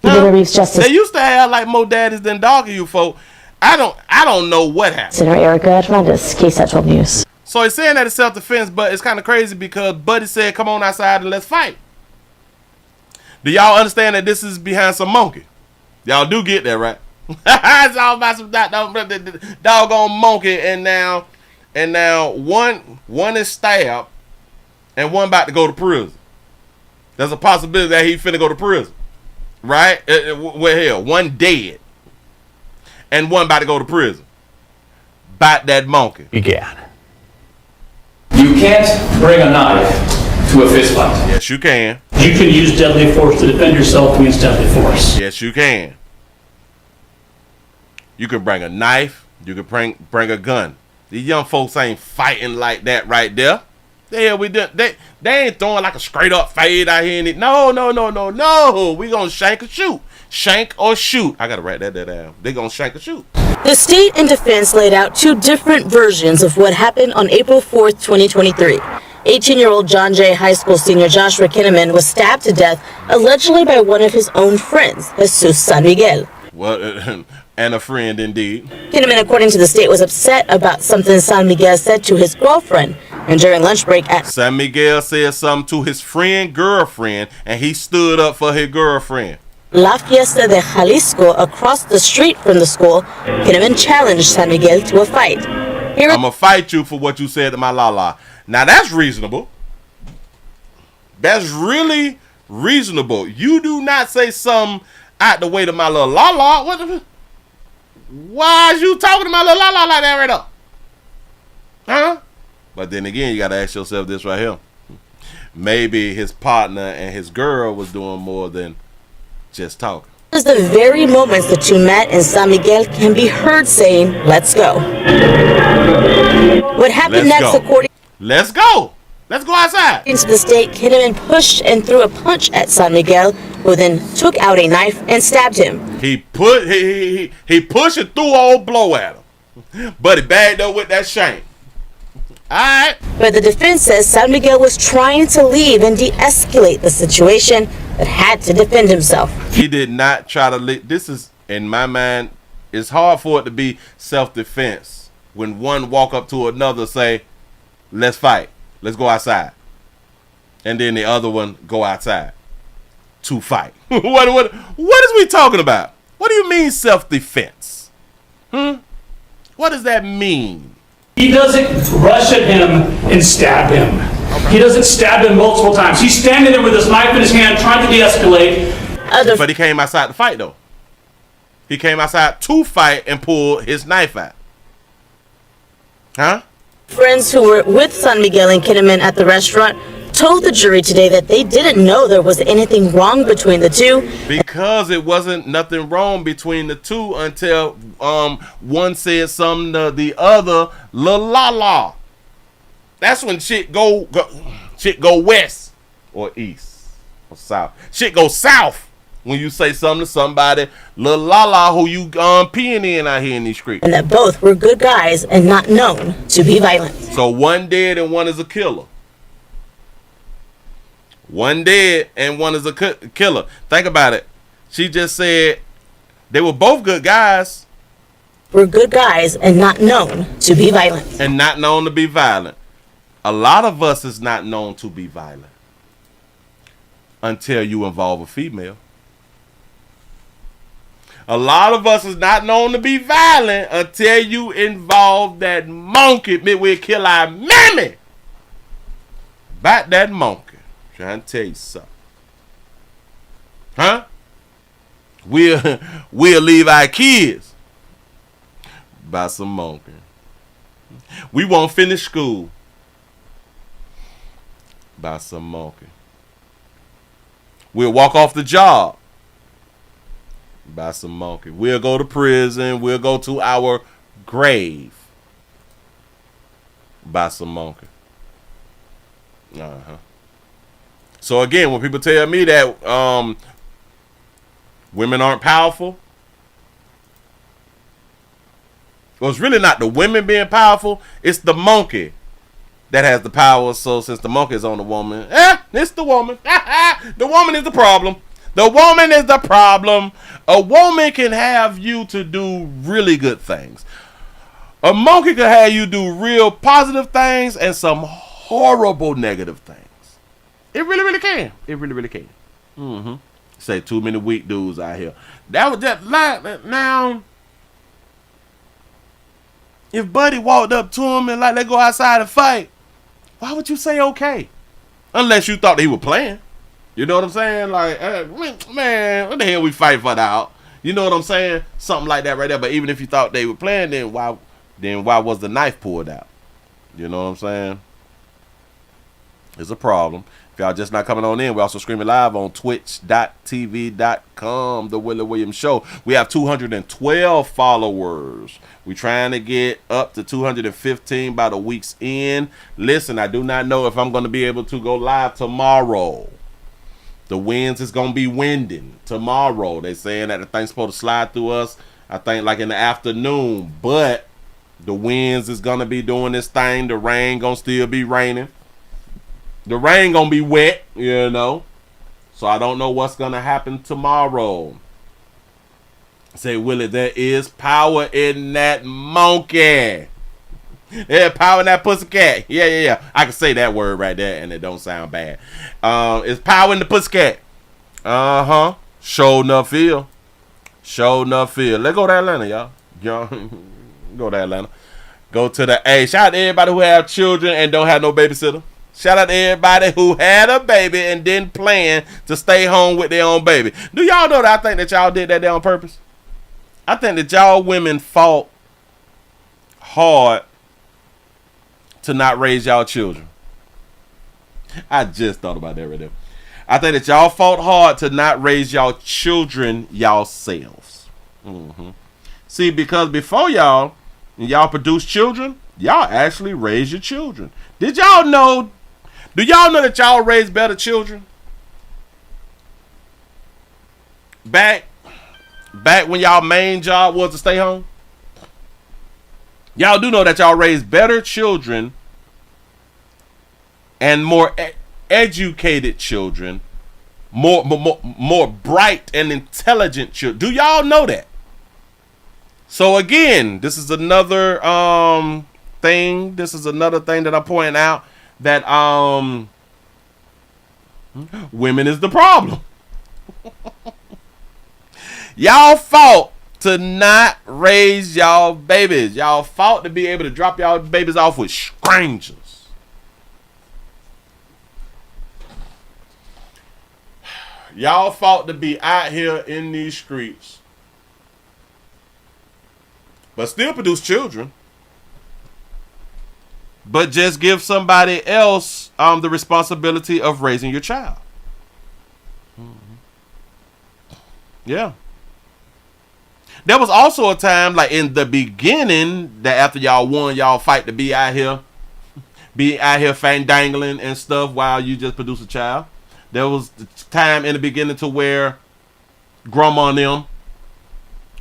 Huh? They used to have like more daddies than dog of you folk. I don't know what happened.
Senator Erica Hernandez, KSAT 12 News.
So he's saying that it's self-defense, but it's kind of crazy because Buddy said, "Come on outside and let's fight." Do y'all understand that this is behind some monkey? Y'all do get that, right? It's all about some doggone monkey, and now one is stabbed and one about to go to prison. There's a possibility that he finna go to prison, right? Well, hell, one dead and one about to go to prison. Bite that monkey.
Began.
You can't bring a knife to a fist fight.
Yes, you can.
You can use deadly force to defend yourself against deadly force.
Yes, you can. You can bring a knife. You can bring a gun. These young folks ain't fighting like that right there. The hell we done? They ain't throwing like a straight up fade out here. No. We gonna shank or shoot. Shank or shoot. I gotta write that down. They gonna shank or shoot.
The state and defense laid out two different versions of what happened on April 4th, 2023. 18-year-old John Jay High School senior Joshua Kinnaman was stabbed to death, allegedly by one of his own friends, Jesus San Miguel.
Well, and a friend indeed.
Kinnaman, according to the state, was upset about something San Miguel said to his girlfriend. And during lunch break at
San Miguel said something to his girlfriend, and he stood up for his girlfriend.
La Fiesta de Jalisco, across the street from the school, Kinnaman challenged San Miguel to a fight.
I'm gonna fight you for what you said to my Lala. Now that's reasonable. That's really reasonable. You do not say something out the way to my little Lala. Why is you talking to my little Lala like that right now? Huh? But then again, you gotta ask yourself this right here. Maybe his partner and his girl was doing more than just talking.
This is the very moments the two met, and San Miguel can be heard saying, "Let's go." What happened next, according
Let's go. Let's go outside.
to the state, Kinnaman pushed and threw a punch at San Miguel, who then took out a knife and stabbed him.
He pushed and threw an old blow at him, but he bagged up with that shank. All right.
But the defense says San Miguel was trying to leave and de-escalate the situation, but had to defend himself.
He did not try to leave. This is, in my mind, it's hard for it to be self-defense when one walk up to another, say, "Let's fight. Let's go outside," and then the other one go outside to fight. What is we talking about? What do you mean self-defense? What does that mean?
He doesn't rush at him and stab him. He doesn't stab him multiple times. He's standing there with his knife in his hand trying to de-escalate.
But he came outside to fight, though. He came outside to fight and pull his knife out. Huh?
Friends who were with San Miguel and Kinnaman at the restaurant told the jury today that they didn't know there was anything wrong between the two.
Because it wasn't nothing wrong between the two until one said something to the other, la. That's when shit go west or east or south. Shit go south when you say something to somebody, la who you peeing in out here in these streets.
And that both were good guys and not known to be violent.
So one dead and one is a killer. One dead and one is a killer. Think about it. She just said they were both good guys.
Were good guys and not known to be violent.
And not known to be violent. A lot of us is not known to be violent until you involve a female. A lot of us is not known to be violent until you involve that monkey. We'll kill our mammy. About that monkey. Trying to tell you something. Huh? We'll leave our kids by some monkey. We won't finish school by some monkey. We'll walk off the job by some monkey. We'll go to prison. We'll go to our grave by some monkey. So again, when people tell me that women aren't powerful, well, it's really not the women being powerful. It's the monkey that has the power. So since the monkey is on the woman, it's the woman. The woman is the problem. The woman is the problem. A woman can have you to do really good things. A monkey can have you do real positive things and some horrible negative things. It really can. It really can. Say too many weak dudes out here. That was just like now. If Buddy walked up to him and like they go outside and fight, why would you say okay? Unless you thought they were playing. You know what I'm saying? Like, man, what the hell we fight for now? You know what I'm saying? Something like that right there. But even if you thought they were playing, then why was the knife pulled out? You know what I'm saying? It's a problem. If y'all just not coming on in, we're also streaming live on twitch.tv.com, The Willie Williams Show. We have 212 followers. We're trying to get up to 215 by the week's end. Listen, I do not know if I'm going to be able to go live tomorrow. The winds is going to be winding tomorrow. They're saying that the thing's supposed to slide through us, I think, like in the afternoon. But the winds is going to be doing this thing. The rain going to still be raining. The rain gonna be wet, you know. So I don't know what's gonna happen tomorrow. Say, Willie, there is power in that monkey. There's power in that pussycat. Yeah. I can say that word right there and it don't sound bad. It's power in the pussycat. Sure enough feel. Let's go to Atlanta, y'all. Go to Atlanta. Go to the A. Shout out to everybody who have children and don't have no babysitter. Shout out to everybody who had a baby and didn't plan to stay home with their own baby. Do y'all know that I think that y'all did that there on purpose? I think that y'all women fought hard to not raise y'all children. I just thought about that right there. I think that y'all fought hard to not raise y'all children yourselves. See, because before y'all produce children, y'all actually raise your children. Did y'all know? Do y'all know that y'all raise better children? Back when y'all main job was to stay home, y'all do know that y'all raise better children and more educated children, more bright and intelligent children. Do y'all know that? So again, this is another thing. This is another thing that I'm pointing out, that women is the problem. Y'all fought to not raise y'all babies. Y'all fought to be able to drop y'all babies off with strangers. Y'all fought to be out here in these streets, but still produce children. But just give somebody else the responsibility of raising your child. Yeah. There was also a time, like in the beginning, that after y'all won y'all fight to be out here fang-dangling and stuff while you just produce a child. There was the time in the beginning to where grandma and them,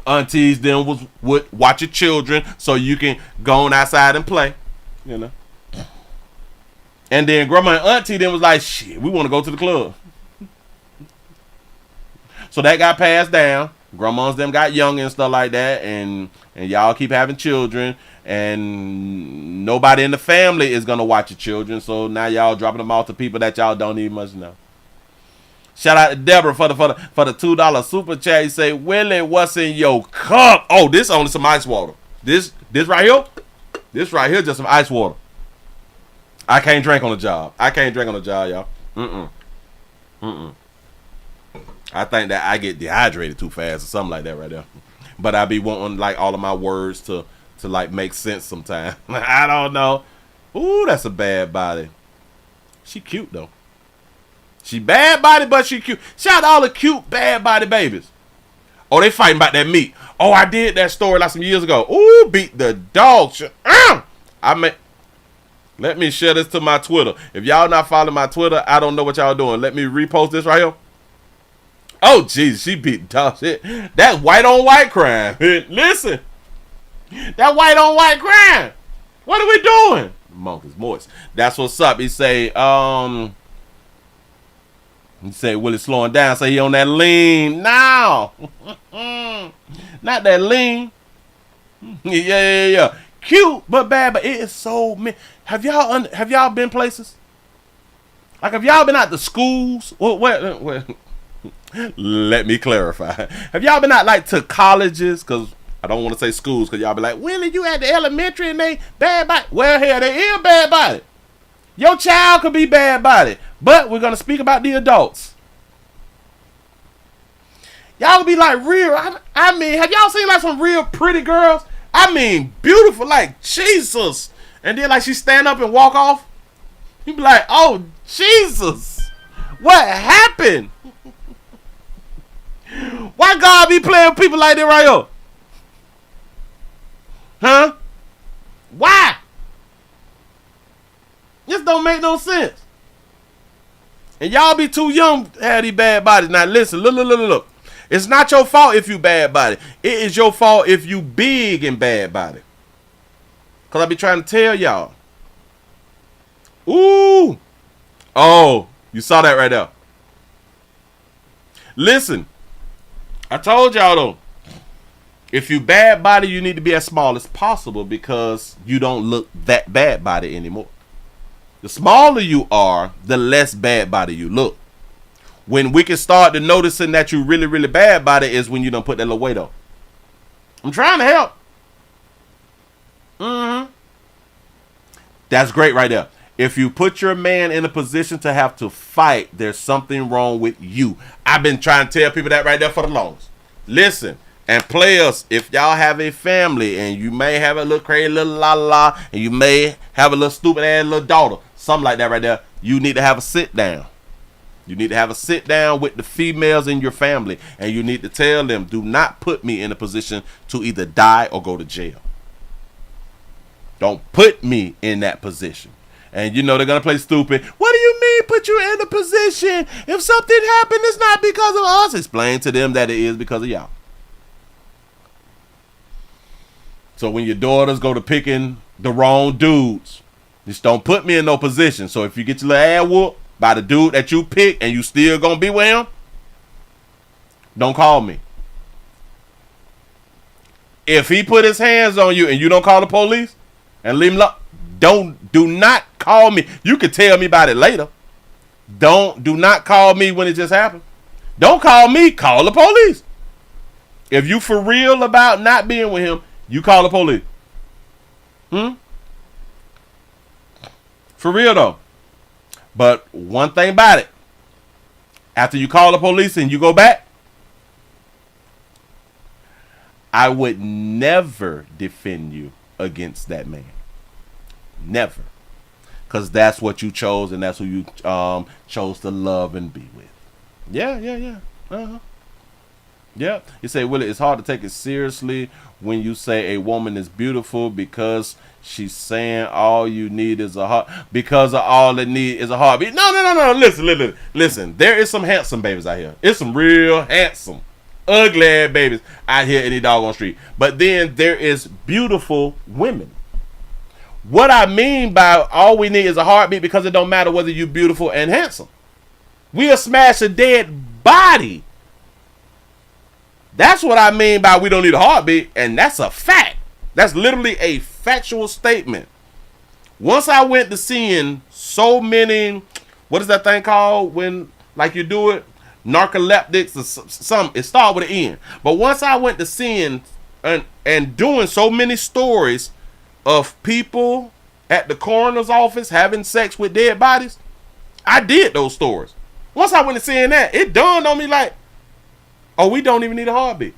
aunties them would watch your children so you can go on outside and play, you know. And then grandma and auntie then was like, shit, we want to go to the club. So that got passed down. Grandmas them got young and stuff like that, and y'all keep having children, and nobody in the family is gonna watch your children. So now y'all dropping them off to people that y'all don't even much know. Shout out to Deborah for the $2 super chat. You say, Willie, what's in your cup? Oh, this only some ice water. This right here, just some ice water. I can't drink on the job. y'all. I think that I get dehydrated too fast or something like that right there. But I be wanting like all of my words to like make sense sometimes. I don't know. Ooh, that's a bad body. She cute though. She bad body, but she cute. Shout out to all the cute bad body babies. Oh, they fighting about that meat. Oh, I did that story like some years ago. Ooh, beat the dog shit. Let me share this to my Twitter. If y'all not following my Twitter, I don't know what y'all doing. Let me repost this right here. Oh, Jesus, she beat dog shit. That's white on white crime. Listen. That white on white crime. What are we doing? Monkey's moist. That's what's up. He say, Willie slowing down. Say he on that lean now. Not that lean. Yeah. Cute, but bad, but it is so mean. Have y'all been places? Like, have y'all been out to schools? Where? Let me clarify. Have y'all been out like to colleges? Because I don't want to say schools, because y'all be like, Willie, you at the elementary and they bad body. Well, hell, they is bad body. Your child could be bad body, but we're going to speak about the adults. Y'all be like real. I mean, have y'all seen like some real pretty girls? I mean, beautiful, like Jesus. And then like she stand up and walk off. You be like, oh, Jesus. What happened? Why God be playing with people like that right here? Huh? Why? This don't make no sense. And y'all be too young to have these bad bodies. Now listen, look. It's not your fault if you bad body. It is your fault if you big and bad body. Because I be trying to tell y'all. Ooh. Oh, you saw that right there. Listen. I told y'all though, if you bad body, you need to be as small as possible because you don't look that bad body anymore. The smaller you are, the less bad body you look. When we can start to noticing that you really, really bad body is when you don't put that little weight on. I'm trying to help. That's great right there. If you put your man in a position to have to fight, there's something wrong with you. I've been trying to tell people that right there for the longest. Listen, and players, if y'all have a family and you may have a little crazy little la, and you may have a little stupid ass little daughter, something like that right there, you need to have a sit down. You need to have a sit down with the females in your family, and you need to tell them, do not put me in a position to either die or go to jail. Don't put me in that position. And you know they're going to play stupid. What do you mean put you in a position? If something happened, it's not because of us. Explain to them that it is because of y'all. So when your daughters go to picking the wrong dudes, just don't put me in no position. So if you get your little ass whooped by the dude that you pick and you still going to be with him, don't call me. If he put his hands on you and you don't call the police and leave him alone, do not call me. You can tell me about it later. Do not call me when it just happened. Don't call me. Call the police. If you for real about not being with him, you call the police. For real though. But one thing about it, after you call the police and you go back, I would never defend you against that man. Never. Because that's what you chose, and that's who you chose to love and be with. Yeah. Yeah. You say, Willie, it's hard to take it seriously when you say a woman is beautiful because she's saying all you need is a heart. Because of all they need is a heartbeat. No. Listen. There is some handsome babies out here. It's some real handsome, ugly ass babies out here in the doggone street. But then there is beautiful women. What I mean by all we need is a heartbeat, because it don't matter whether you're beautiful and handsome. We'll smash a dead body. That's what I mean by we don't need a heartbeat, and that's a fact. That's literally a factual statement. Once I went to seeing so many, what is that thing called when like you do it? Narcoleptics or something. It started with an N. But once I went to seeing and doing so many stories of people at the coroner's office having sex with dead bodies, I did those stories. Once I went to seeing that, it dawned on me like, oh, we don't even need a heartbeat.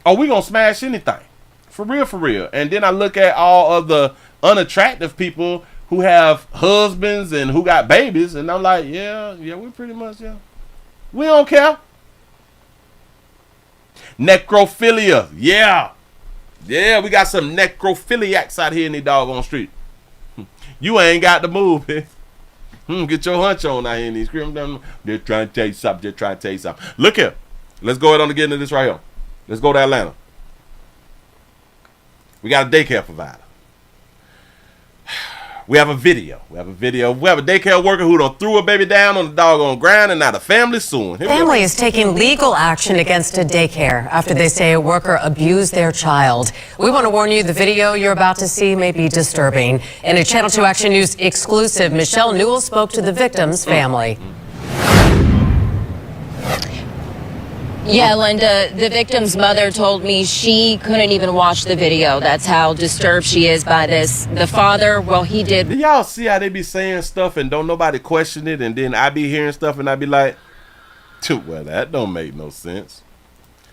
Oh, we gonna smash anything. For real. And then I look at all of the unattractive people who have husbands and who got babies, and I'm like, yeah, we pretty much, we don't care. Necrophilia, yeah, we got some necrophiliacs out here in the doggone street. You ain't got to move, man. Get your hunch on out here in these streets. They're trying to tell you something. Look here. Let's go ahead on to get into this right here. Let's go to Atlanta. We got a daycare provider. We have a video. We have a daycare worker who done threw a baby down on the doggone ground, and now the family suing.
Family is taking legal action against a daycare after they say a worker abused their child. We want to warn you, the video you're about to see may be disturbing. In a Channel 2 Action News exclusive, Michelle Newell spoke to the victim's family.
Yeah, Linda, the victim's mother told me she couldn't even watch the video. That's how disturbed she is by this. The father, well, he did.
Do y'all see how they be saying stuff and don't nobody question it, and then I be hearing stuff and I be like, well, that don't make no sense.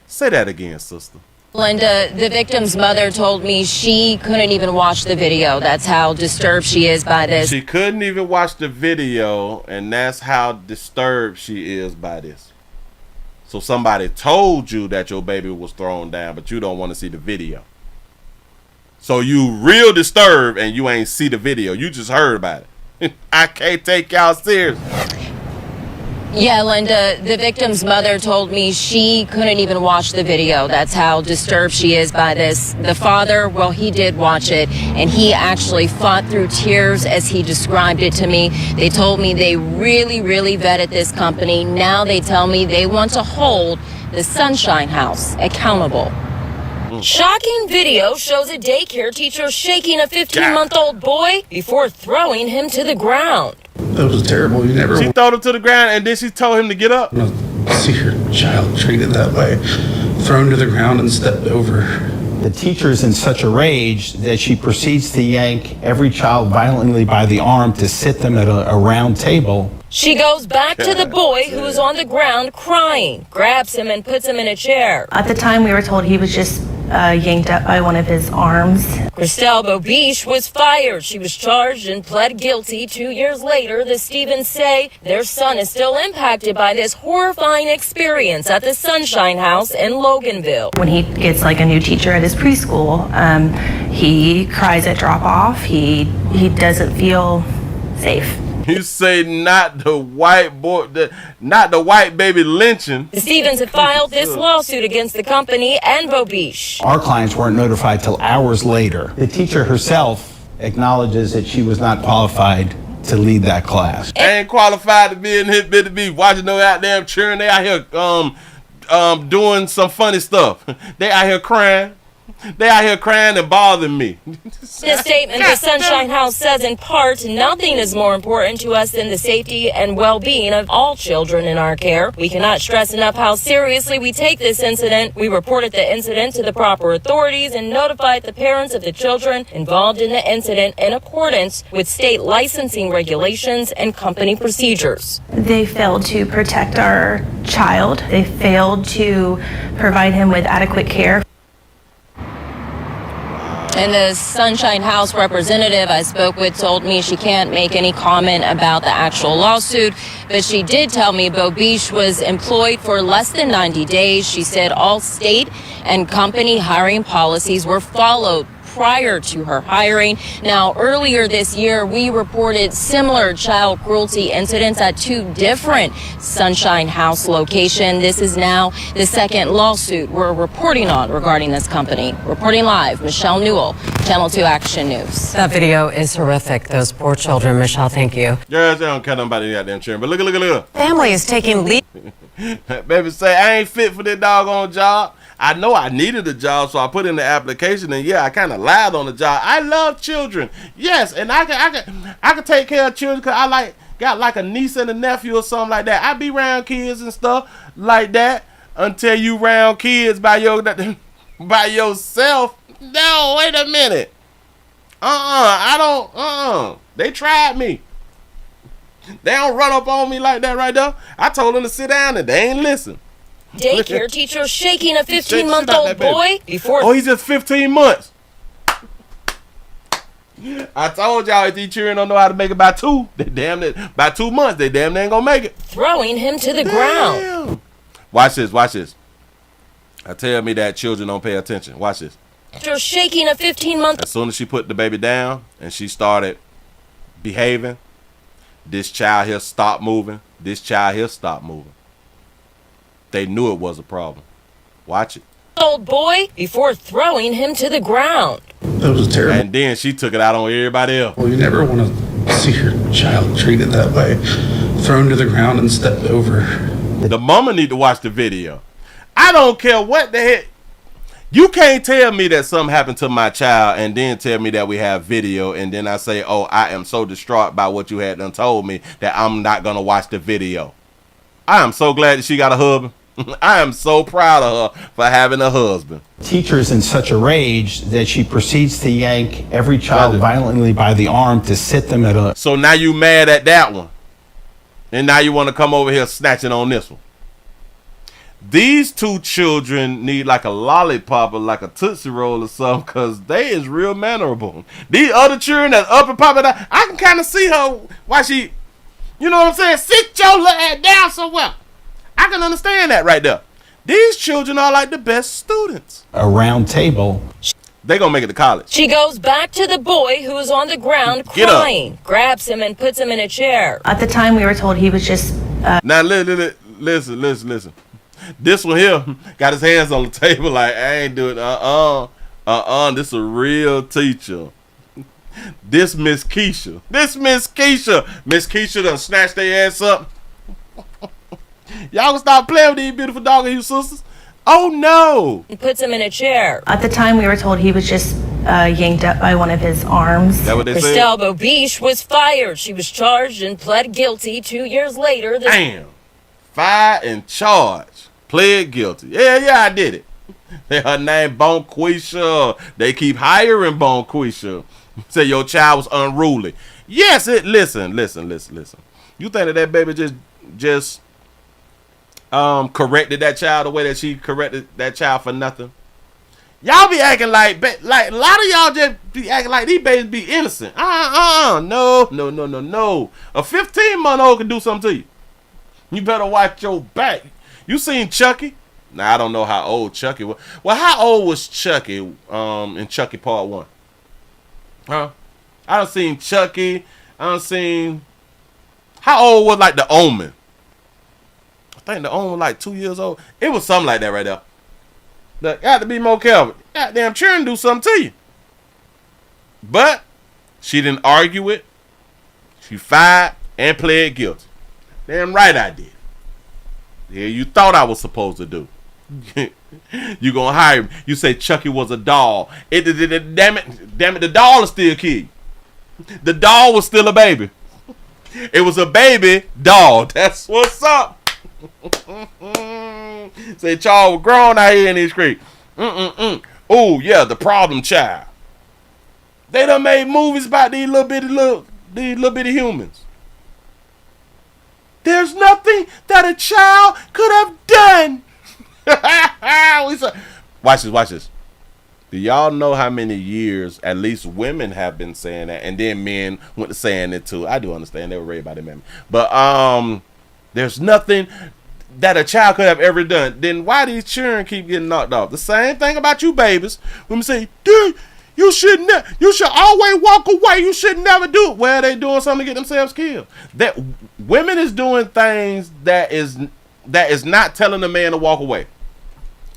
Say that again, sister.
Linda, the victim's mother told me she couldn't even watch the video. That's how disturbed she is by this.
She couldn't even watch the video, and that's how disturbed she is by this. So somebody told you that your baby was thrown down, but you don't want to see the video. So you real disturbed and you ain't see the video. You just heard about it. I can't take y'all serious.
Yeah, Linda, the victim's mother told me she couldn't even watch the video. That's how disturbed she is by this. The father, well, he did watch it, and he actually fought through tears as he described it to me. They told me they really vetted this company. Now they tell me they want to hold the Sunshine House accountable. Shocking video shows a daycare teacher shaking a 15-month-old boy before throwing him to the ground.
That was terrible. You never.
She threw him to the ground and then she told him to get up.
See your child treated that way, thrown to the ground and stepped over.
The teacher's in such a rage that she proceeds to yank every child violently by the arm to sit them at a round table.
She goes back to the boy who is on the ground crying, grabs him and puts him in a chair.
At the time we were told he was just
yanked up by one of his arms.
Christelle Bobiche was fired. She was charged and pled guilty. 2 years later, the Stevens say their son is still impacted by this horrifying experience at the Sunshine House in Loganville.
When he gets like a new teacher at his preschool, he cries at drop off. He doesn't feel safe.
You say not the white boy, not the white baby lynching.
The Stevens have filed this lawsuit against the company and Bobiche.
Our clients weren't notified till hours later. The teacher herself acknowledges that she was not qualified to lead that class.
Ain't qualified to be in here, to be watching no goddamn cheering. They out here doing some funny stuff. They out here crying. They out here crying and bothering me.
In a statement, the Sunshine House says in part, nothing is more important to us than the safety and well-being of all children in our care. We cannot stress enough how seriously we take this incident. We reported the incident to the proper authorities and notified the parents of the children involved in the incident in accordance with state licensing regulations and company procedures.
They failed to protect our child. They failed to provide him with adequate care.
And the Sunshine House representative I spoke with told me she can't make any comment about the actual lawsuit, but she did tell me Bobiche was employed for less than 90 days. She said all state and company hiring policies were followed prior to her hiring. Now, earlier this year, we reported similar child cruelty incidents at 2 different Sunshine House locations. This is now the second lawsuit we're reporting on regarding this company. Reporting live, Michelle Newell, Channel 2 Action News.
That video is horrific. Those poor children. Michelle, thank you.
Girls, they don't care nothing about the goddamn cheering, but look.
Family is taking leave.
Baby say, I ain't fit for this doggone job. I know I needed a job, so I put in the application, and yeah, I kind of lied on the job. I love children, yes, and I can take care of children because I got like a niece and a nephew or something like that. I be around kids and stuff like that until you round kids by yourself. No, wait a minute. They tried me. They don't run up on me like that right there. I told them to sit down and they ain't listen.
Daycare teacher shaking a 15-month-old boy before...
Oh, he's just 15 months. I told y'all if these children don't know how to make it by 2, by 2 months, they damn near ain't gonna make it.
Throwing him to the ground.
Watch this. I tell me that children don't pay attention. Watch this.
Teacher shaking a 15-month...
As soon as she put the baby down and she started behaving, this child here stopped moving. This child here stopped moving. They knew it was a problem. Watch it.
Old boy before throwing him to the ground.
That was terrible.
And then she took it out on everybody else.
Well, you never want to see your child treated that way. Thrown to the ground and stepped over.
The mama need to watch the video. I don't care what the heck. You can't tell me that something happened to my child and then tell me that we have video and then I say, oh, I am so distraught by what you had done told me that I'm not going to watch the video. I am so glad that she got a husband. I am so proud of her for having a husband.
Teacher's in such a rage that she proceeds to yank every child violently by the arm to sit them at a...
So now you mad at that one. And now you want to come over here snatching on this one. These 2 children need like a lollipop or like a Tootsie Roll or something because they is real mannerable. These other children that's up and popping out, I can kind of see her why she, you know what I'm saying? Sit your little ass down somewhere. I can understand that right there. These children are like the best students.
A round table.
They gonna make it to college.
She goes back to the boy who is on the ground crying, grabs him and puts him in a chair.
At the time, we were told he was just...
Now, listen. This one here got his hands on the table like, I ain't doing this a real teacher. This Miss Keisha. Miss Keisha done snatched their ass up. Y'all gonna stop playing with these beautiful dogs and you sisters? Oh no!
He puts him in a chair.
At the time, we were told he was just yanked up by one of his arms.
That what they said?
Christelle Bobiche was fired. She was charged and pled guilty. 2 years later.
Damn. Fired and charged. Pled guilty. Yeah, I did it. Her name Bonquisha. They keep hiring Bonquisha. Say your child was unruly. Yes, listen. You think that baby just corrected that child the way that she corrected that child for nothing? Y'all be acting like a lot of y'all just be acting like these babies be innocent. No. A 15-month-old can do something to you. You better watch your back. You seen Chucky? Now I don't know how old Chucky was. Well, how old was Chucky in Chucky Part 1? Huh? I done seen Chucky. I done seen. How old was like The Omen? I think The Omen was like 2 years old. It was something like that right there. Look, got to be more careful. Goddamn children do something to you. But she didn't argue it. She fired and pled guilty. Damn right I did. Yeah, you thought I was supposed to do. You gonna hire him. You say Chucky was a doll. Damn it, the doll is still a kid. The doll was still a baby. It was a baby doll. That's what's up. Say y'all were grown out here in these streets. Oh yeah, the problem child. They done made movies about these little bitty humans. There's nothing that a child could have done. Watch this. Do y'all know how many years at least women have been saying that, and then men went to saying it too? I do understand they were raised by the men, but there's nothing that a child could have ever done. Then why these children keep getting knocked off? The same thing about you babies. Women say, dude, you should always walk away. You should never do it. Well, they doing something to get themselves killed. That women is doing things that is not telling a man to walk away.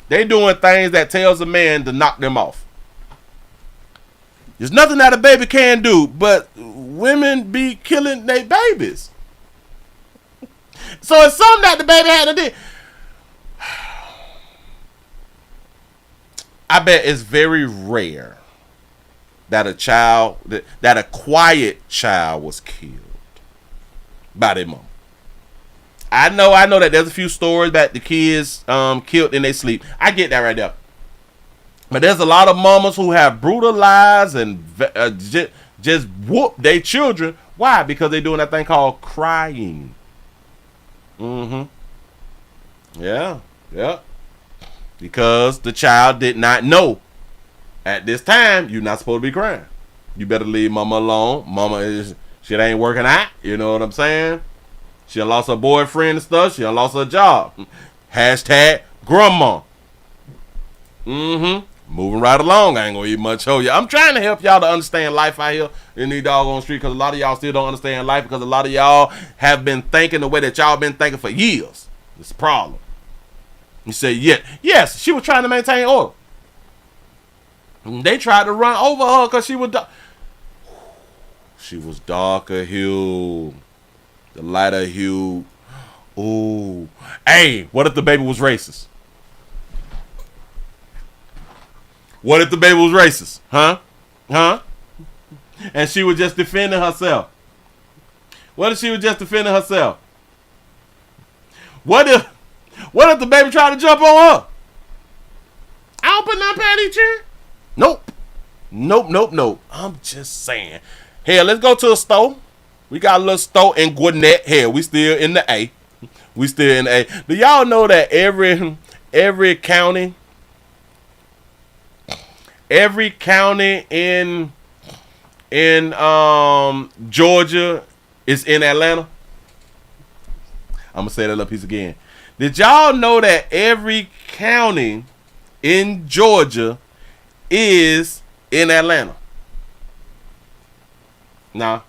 They doing things that tells a man to knock them off. There's nothing that a baby can do, but women be killing their babies. So it's something that the baby had to do. I bet it's very rare that a quiet child was killed by their mom. I know that there's a few stories that the kids killed in their sleep. I get that right there. But there's a lot of mamas who have brutalized and just whooped their children. Why? Because they're doing that thing called crying. Yeah. Because the child did not know at this time you're not supposed to be crying. You better leave mama alone. Shit ain't working out. You know what I'm saying? She done lost her boyfriend and stuff. She done lost her job. Hashtag grandma. Moving right along. I ain't gonna eat much show you. I'm trying to help y'all to understand life out here in these doggone street, because a lot of y'all still don't understand life, because a lot of y'all have been thinking the way that y'all been thinking for years. It's a problem. You say, yes, she was trying to maintain order. They tried to run over her because she was darker hue. The lighter hue. Ooh. Hey, what if the baby was racist? What if the baby was racist? Huh? And she was just defending herself. What if she was just defending herself? What if the baby tried to jump on her? I don't put nothing past each other. Nope. I'm just saying. Here, let's go to a store. We got a little store in Gwinnett. Here, we still in the A. Do y'all know that every county in Georgia is in Atlanta? I'm gonna say that little piece again. Did y'all know that every county in Georgia is in Atlanta? Nah.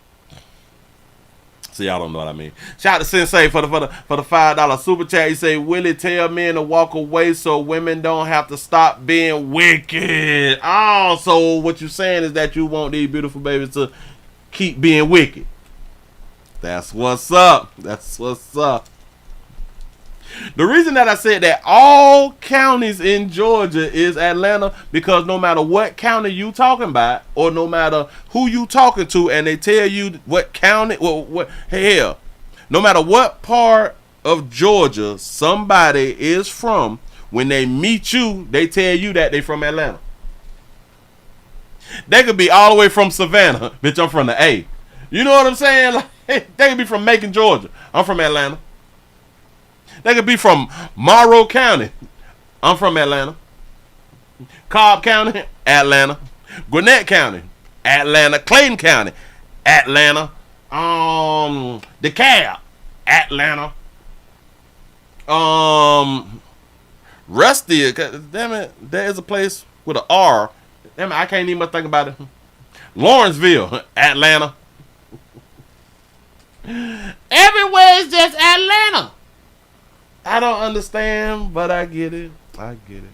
So y'all don't know what I mean. Shout out to Sensei for the $5 super chat. He say, Willie, tell men to walk away so women don't have to stop being wicked. Oh, so what you saying is that you want these beautiful babies to keep being wicked. That's what's up. The reason that I said that all counties in Georgia is Atlanta, because no matter what county you talking about, or no matter who you talking to, and they tell you what county, no matter what part of Georgia somebody is from, when they meet you, they tell you that they from Atlanta. They could be all the way from Savannah. Bitch, I'm from the A. You know what I'm saying? Like, they could be from Macon, Georgia. I'm from Atlanta. They could be from Morrow County. I'm from Atlanta. Cobb County, Atlanta. Gwinnett County, Atlanta. Clayton County, Atlanta. DeKalb, Atlanta. Rusty, damn it, there is a place with an R. Damn it, I can't even think about it. Lawrenceville, Atlanta. Everywhere is just Atlanta. I don't understand, but I get it. I get it.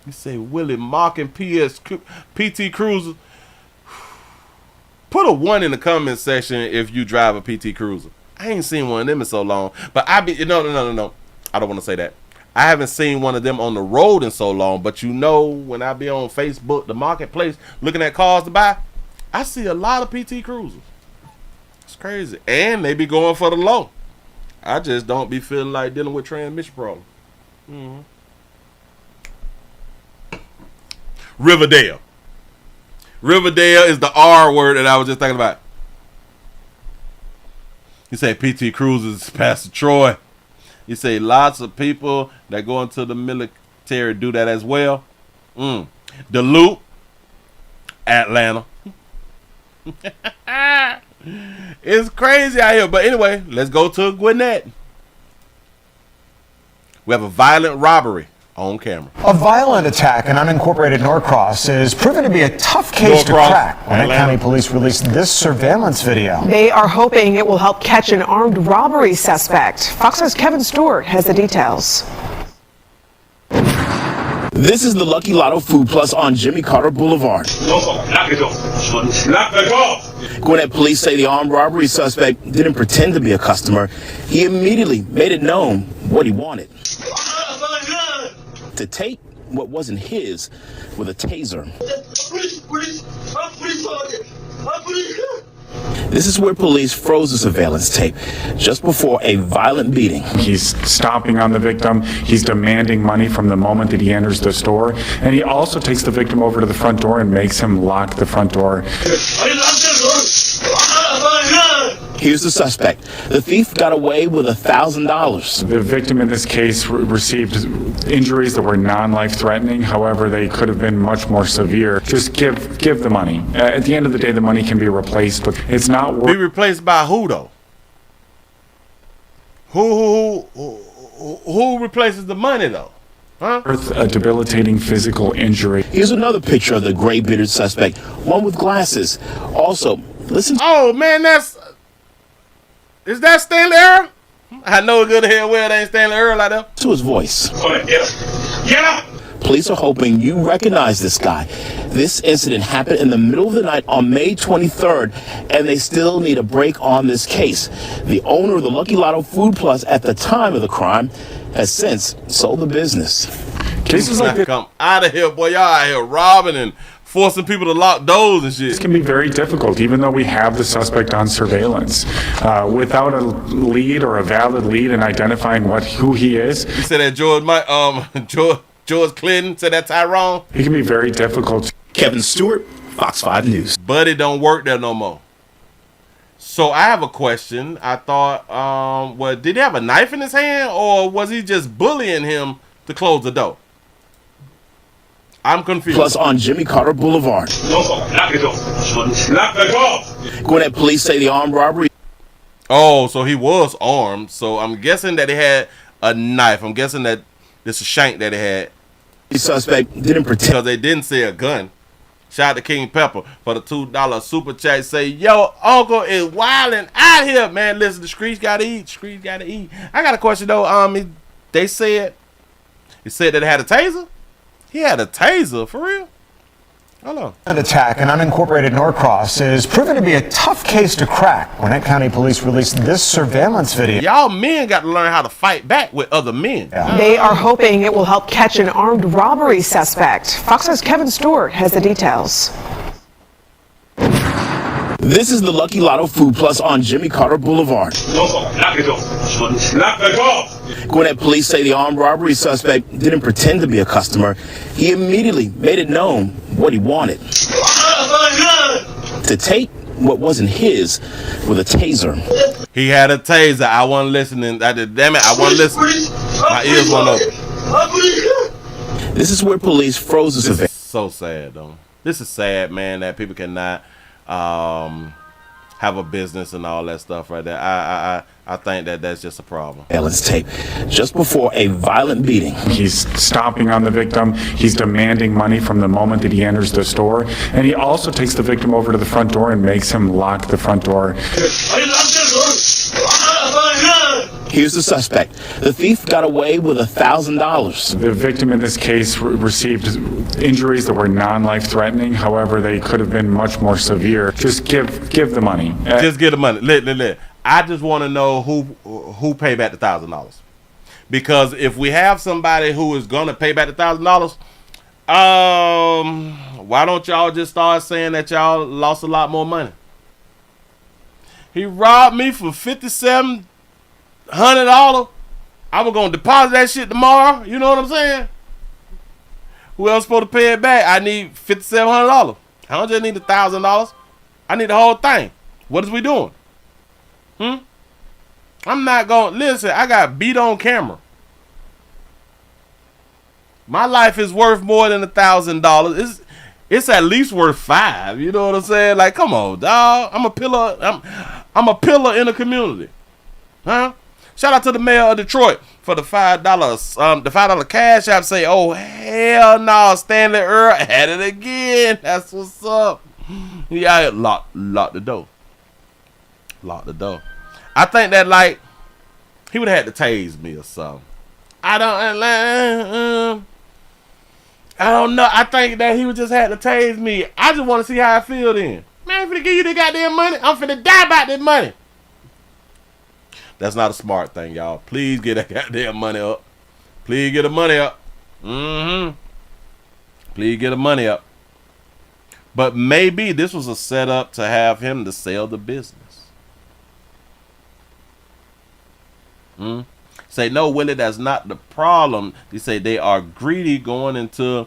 You say Willie mocking PT Cruiser. Put a 1 in the comment section if you drive a PT Cruiser. I ain't seen one of them in so long. But no. I don't want to say that. I haven't seen one of them on the road in so long. But you know, when I be on Facebook, the marketplace, looking at cars to buy, I see a lot of PT Cruisers. It's crazy. And they be going for the low. I just don't be feeling like dealing with transmission problems. Mm-hmm. Riverdale. Riverdale is the R word that I was just thinking about. You say PT Cruisers, Pastor Troy. You say lots of people that go into the military do that as well. Duluth, Atlanta. It's crazy out here. But anyway, let's go to Gwinnett. We have a violent robbery on camera.
A violent attack in unincorporated Norcross is proven to be a tough case to crack. Gwinnett County Police released this surveillance video.
They are hoping it will help catch an armed robbery suspect. Fox 5's Kevin Stewart has the details.
This is the Lucky Lotto Food Plus on Jimmy Carter Boulevard. Gwinnett police say the armed robbery suspect didn't pretend to be a customer. He immediately made it known what he wanted. To take what wasn't his with a taser. This is where police froze the surveillance tape just before a violent beating.
He's stomping on the victim. He's demanding money from the moment that he enters the store. And he also takes the victim over to the front door and makes him lock the front door.
Here's the suspect. The thief got away with $1,000.
The victim in this case received injuries that were non-life-threatening. However, they could have been much more severe. Just give the money. At the end of the day, the money can be replaced, but it's not worth.
Be replaced by who though? Who replaces the money though? Huh?
A debilitating physical injury.
Here's another picture of the gray bearded suspect, one with glasses. Also, listen.
Oh man, is that Stanley Earl? I know good hell well it ain't Stanley Earl out there.
To his voice. Get up! Police are hoping you recognize this guy. This incident happened in the middle of the night on May 23rd, and they still need a break on this case. The owner of the Lucky Lotto Food Plus at the time of the crime has since sold the business.
Cases like this
come out of here, boy. Y'all out here robbing and forcing people to lock doors and shit.
This can be very difficult, even though we have the suspect on surveillance. Without a lead or a valid lead in identifying who he is.
You said that George Clinton said that Tyrone.
It can be very difficult.
Kevin Stewart, Fox 5 News.
But it don't work there no more. So I have a question. I thought, did he have a knife in his hand, or was he just bullying him to close the door? I'm confused.
Plus on Jimmy Carter Boulevard. Gwinnett police say the armed robbery.
Oh, so he was armed. So I'm guessing that he had a knife. I'm guessing that this is a shank that he had.
The suspect didn't pretend.
Because they didn't say a gun. Shout out to King Pepper for the $2 super chat. Say, yo, Uncle is wilding out here, man. Listen, the streets gotta eat. Streets gotta eat. I got a question though. They said that it had a taser. He had a taser, for real? Hold on.
An attack in unincorporated Norcross is proven to be a tough case to crack. Gwinnett County Police released this surveillance video.
Y'all men got to learn how to fight back with other men.
Yeah.
They are hoping it will help catch an armed robbery suspect. Fox 5's Kevin Stewart has the details.
This is the Lucky Lotto Food Plus on Jimmy Carter Boulevard. Gwinnett police say the armed robbery suspect didn't pretend to be a customer. He immediately made it known what he wanted. To take what wasn't his with a taser.
He had a taser. I wasn't listening. Damn it, I wasn't listening. My ears went open.
This is where police froze this event.
So sad, though. This is sad, man, that people cannot have a business and all that stuff right there. I think that that's just a problem.
Surveillance tape just before a violent beating.
He's stomping on the victim. He's demanding money from the moment that he enters the store. And he also takes the victim over to the front door and makes him lock the front door.
Here's the suspect. The thief got away with $1,000.
The victim in this case received injuries that were non-life threatening. However, they could have been much more severe. Just give the money.
Just give the money. I just want to know who paid back the $1,000. Because if we have somebody who is going to pay back the $1,000, why don't y'all just start saying that y'all lost a lot more money? He robbed me for $5,700. I was gonna deposit that shit tomorrow. You know what I'm saying? Who else supposed to pay it back? I need $5,700. I don't just need $1,000. I need the whole thing. What is we doing? I'm not gonna listen. I got beat on camera. My life is worth more than $1,000. It's at least worth $5,000. You know what I'm saying? Like, come on, dog. I'm a pillar. I'm a pillar in the community. Huh? Shout out to the mayor of Detroit for the $5. The $5 cash app. Say, oh hell no, Stanley Earl at it again. That's what's up. Yeah, lock the door. Lock the door. I think that like he would have had to tase me or something. I don't know. I think that he would just had to tase me. I just want to see how I feel then. Man, I'm finna give you the goddamn money. I'm finna die about that money. That's not a smart thing, y'all. Please get that goddamn money up. Please get the money up. Please get the money up. But maybe this was a setup to have him to sell the business. Say, no, Willie, that's not the problem. They say they are greedy going into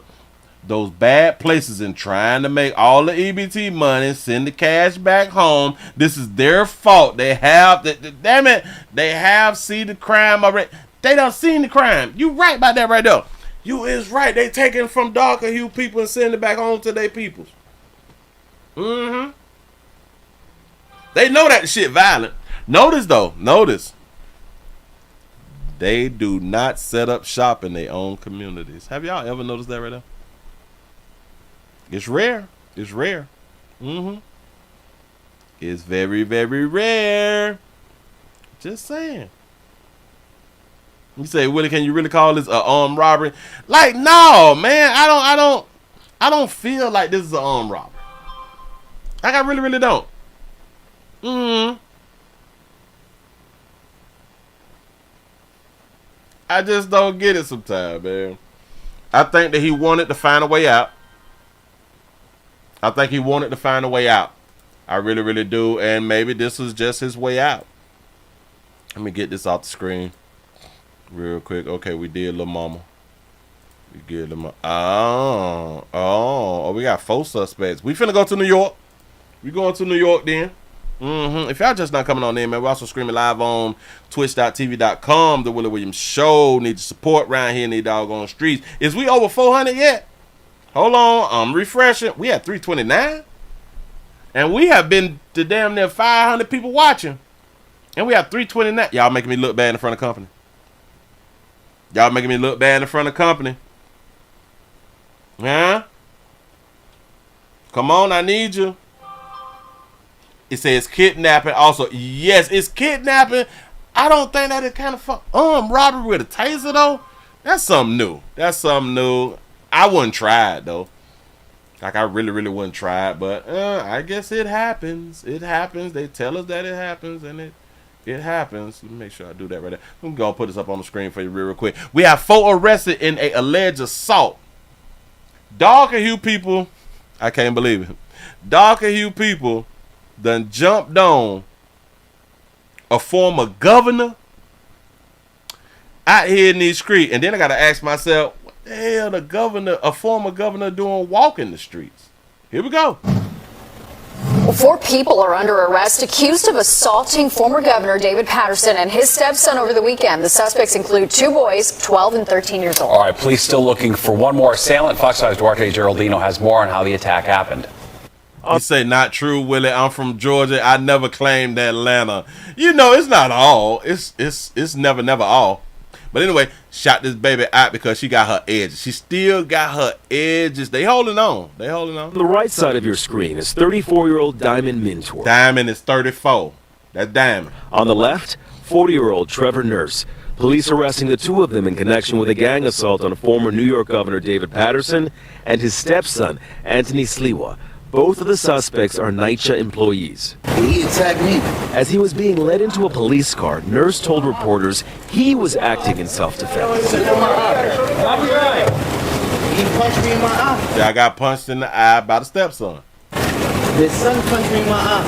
those bad places and trying to make all the EBT money, send the cash back home. This is their fault. They have, damn it, they have seen the crime already. They done seen the crime. You right about that right there. You is right. They taking from darker hue people and sending it back home to their peoples. They know that shit violent. Notice though, they do not set up shop in their own communities. Have y'all ever noticed that right now? It's rare. It's rare. It's very, very rare. Just saying. You say, Willie, can you really call this a armed robbery? Like, no, man. I don't feel like this is an armed robbery. Like, I really, really don't. I just don't get it sometimes, man. I think that he wanted to find a way out. I really, really do. And maybe this was just his way out. Let me get this off the screen real quick. Okay, we did Lil Mama. We did Lil Mama. Oh, we got 4 suspects. We finna go to New York. We going to New York then. If y'all just not coming on in, man, we're also streaming live on twitch.tv.com. The Willie Williams Show. Need your support around here in these doggone streets. Is we over 400 yet? Hold on, I'm refreshing. We at 329. And we have been to damn near 500 people watching. And we have 329. Y'all making me look bad in front of company. Huh? Come on, I need you. It says kidnapping also. Yes, it's kidnapping. I don't think that is kind of robbery with a taser though. That's something new. I wouldn't try it though. Like I really, really wouldn't try it. But I guess it happens. It happens. They tell us that it happens, and it happens. Let me make sure I do that right there. I'm gonna put this up on the screen for you real quick. We have 4 arrested in a alleged assault. Darker hue people. I can't believe it. Darker hue people done jumped on a former governor out here in these streets. And then I got to ask myself, what the hell a former governor doing walking the streets? Here we go.
A
4 people are under arrest accused of assaulting former Governor David Patterson and his stepson over the weekend. The suspects include 2 boys, 12 and 13 years old.
All right, police still looking for one more assailant. Fox 5's Duarte Geraldino has more on how the attack happened.
You say not true, Willie. I'm from Georgia. I never claimed Atlanta. You know, it's not all. It's never all. But anyway, shot this baby out because she got her edges. She still got her edges. They holding on.
On the right side of your screen is 34-year-old Diamond Mintor.
Diamond is 34. That's Diamond.
On the left, 40-year-old Trevor Nurse. Police arresting the 2 of them in connection with a gang assault on former New York Governor David Patterson and his stepson, Anthony Sliwa. Both of the suspects are NYCHA employees.
He attacked me.
As he was being led into a police car, Nurse told reporters he was acting in self-defense.
He punched me in my eye.
Yeah, I got punched in the eye by the stepson.
His son punched me in my eye.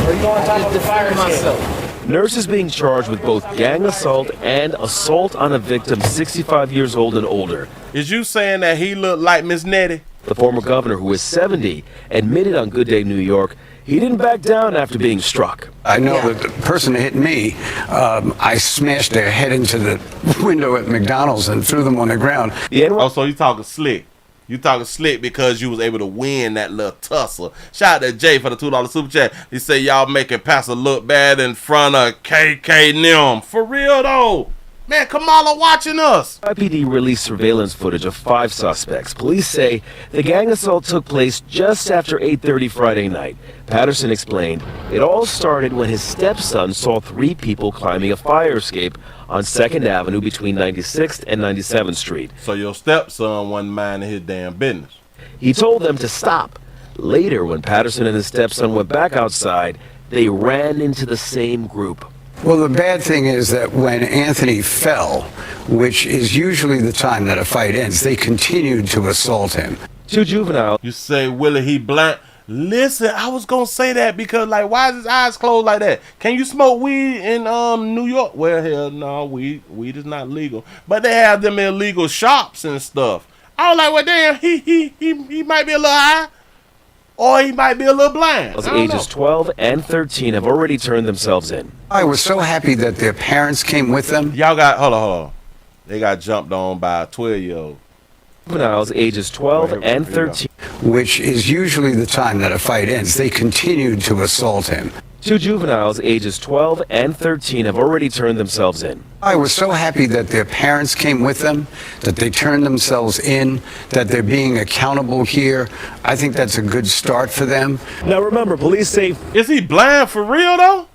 Are you on top of the fire myself?
Nurse is being charged with both gang assault and assault on a victim 65 years old and older.
Is you saying that he looked like Miss Nettie?
The former governor, who is 70, admitted on Good Day New York he didn't back down after being struck.
I know that the person that hit me, I smashed their head into the window at McDonald's and threw them on the ground.
Oh, so you talking slick. You talking slick because you was able to win that little tussle. Shout out to Jay for the $2 super chat. He say y'all making Pastor look bad in front of KK Nim. For real though. Man, Kamala watching us.
IPD released surveillance footage of 5 suspects. Police say the gang assault took place just after 8:30 Friday night. Patterson explained it all started when his stepson saw 3 people climbing a fire escape on 2nd Avenue between 96th and 97th Street.
So your stepson wasn't minding his damn business.
He told them to stop. Later, when Patterson and his stepson went back outside, they ran into the same group.
Well, the bad thing is that when Anthony fell, which is usually the time that a fight ends, they continued to assault him.
2 juveniles.
You say, Willie, he blind. Listen, I was going to say that because, like, why is his eyes closed like that? Can you smoke weed in New York? Well, hell no, weed is not legal. But they have them illegal shops and stuff. I was like, well, damn, he might be a little high. Or he might be a little blind.
Ages 12 and 13 have already turned themselves in.
I was so happy that their parents came with them.
Y'all got, hold on. They got jumped on by a 12-year-old.
Juveniles ages 12 and 13.
Which is usually the time that a fight ends. They continued to assault him.
2 juveniles ages 12 and 13 have already turned themselves in.
I was so happy that their parents came with them, that they turned themselves in, that they're being accountable here. I think that's a good start for them.
Now remember, police say...
Is he blind for real, though?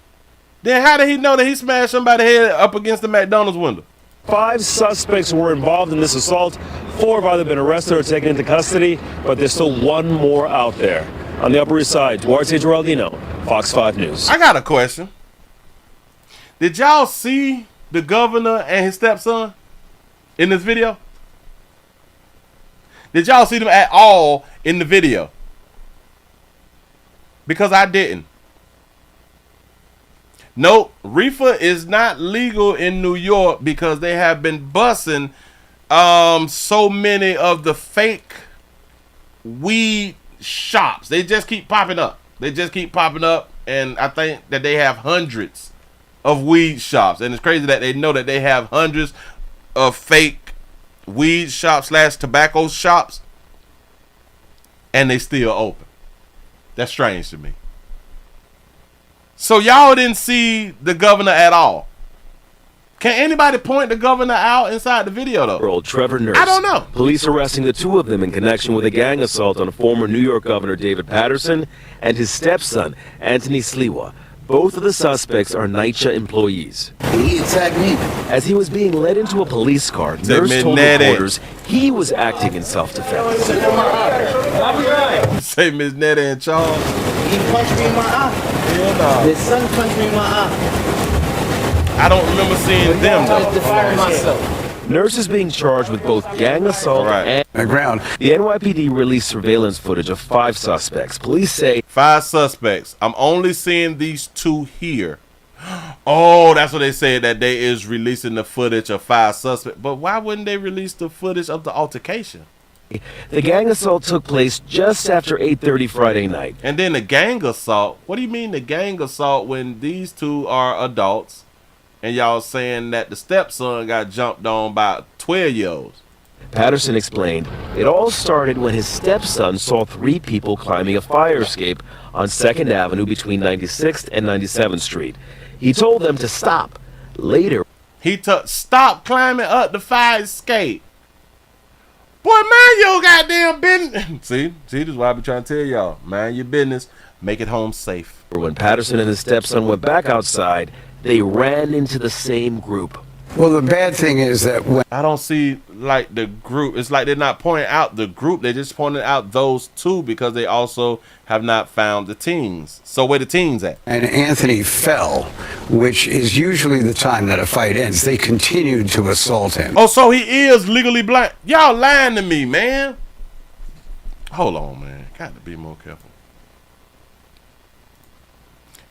Then how did he know that he smashed somebody's head up against the McDonald's window?
5 suspects were involved in this assault. 4 have either been arrested or taken into custody, but there's still 1 more out there. On the Upper East Side, Duarte Geraldino, Fox 5 News.
I got a question. Did y'all see the governor and his stepson in this video? Did y'all see them at all in the video? Because I didn't. Nope, reefer is not legal in New York because they have been busing so many of the fake weed shops. They just keep popping up. And I think that they have hundreds of weed shops. And it's crazy that they know that they have hundreds of fake weed shops / tobacco shops, and they still open. That's strange to me. So y'all didn't see the governor at all. Can anybody point the governor out inside the video, though?
Trevor Nurse.
I don't know.
Police arresting the 2 of them in connection with a gang assault on former New York Governor David Patterson and his stepson, Anthony Sliwa. Both of the suspects are NYCHA employees.
He attacked me.
As he was being led into a police car, Nurse told reporters he was acting in self-defense.
Say Miss Nettie and Charles.
He punched me in my eye. His son punched me in my eye.
I don't remember seeing them though.
Nurse is being charged with both gang assault and
the ground.
The NYPD released surveillance footage of 5 suspects. Police say
5 suspects. I'm only seeing these 2 here. Oh, that's what they said, that they is releasing the footage of 5 suspects. But why wouldn't they release the footage of the altercation?
The gang assault took place just after 8:30 Friday night.
And then the gang assault. What do you mean the gang assault when these two are adults and y'all saying that the stepson got jumped on by 12-year-olds?
Patterson explained it all started when his stepson saw 3 people climbing a fire escape on 2nd Avenue between 96th and 97th Street. He told them to stop. Later,
he stop climbing up the fire escape. Boy, mind your goddamn business. See, this is why I be trying to tell y'all. Mind your business. Make it home safe.
When Patterson and his stepson went back outside, they ran into the same group.
Well, the bad thing is that when
I don't see like the group. It's like they're not pointing out the group. They're just pointing out those two because they also have not found the teens. So where the teens at?
And Anthony fell, which is usually the time that a fight ends, they continued to assault him.
Oh, so he is legally blind. Y'all lying to me, man. Hold on, man. Got to be more careful.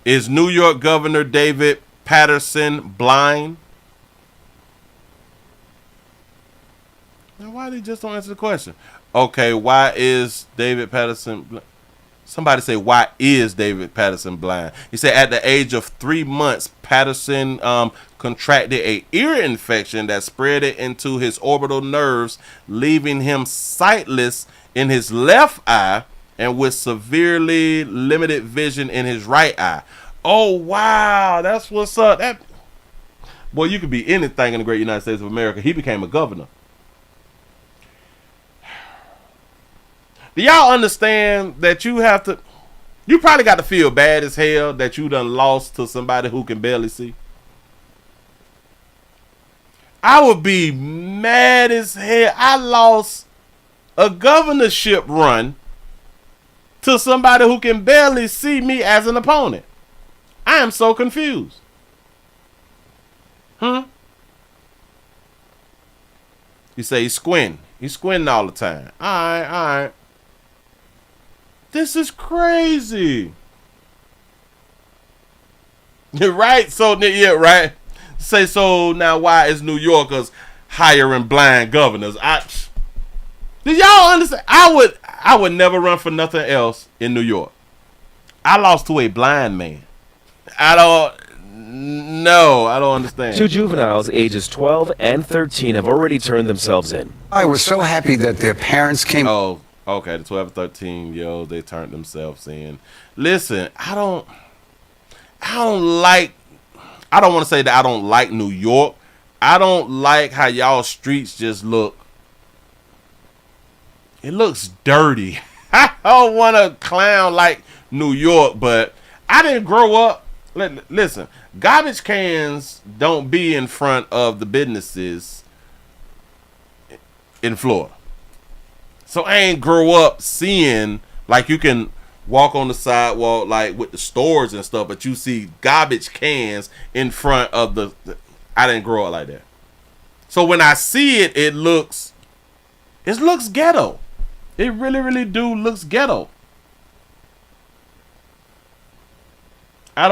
Is New York Governor David Patterson blind? Now, why they just don't answer the question? Okay, why is David Patterson blind? Somebody say, why is David Patterson blind? He said at the age of 3 months, Patterson contracted a ear infection that spread it into his orbital nerves, leaving him sightless in his left eye and with severely limited vision in his right eye. Oh, wow. That's what's up. Boy, you could be anything in the great United States of America. He became a governor. Do y'all understand that you probably got to feel bad as hell that you done lost to somebody who can barely see? I would be mad as hell. I lost a governorship run to somebody who can barely see me as an opponent. I am so confused. You say he's squinting. He's squinting all the time. All right. This is crazy. Right? So, yeah, right. Say, so now why is New Yorkers hiring blind governors? Did y'all understand? I would never run for nothing else in New York. I lost to a blind man. I don't understand.
2 juveniles ages 12 and 13 have already turned themselves in.
I was so happy that their parents came.
Oh, okay. The 12 and 13-year-olds, they turned themselves in. Listen, I don't want to say that I don't like New York. I don't like how y'all streets just look. It looks dirty. I don't want to clown like New York, but I didn't grow up. Listen, garbage cans don't be in front of the businesses in Florida. So I ain't grow up seeing like you can walk on the sidewalk like with the stores and stuff, but you see garbage cans in front of the I didn't grow up like that. So when I see it, it looks ghetto. It really, really do looks ghetto. I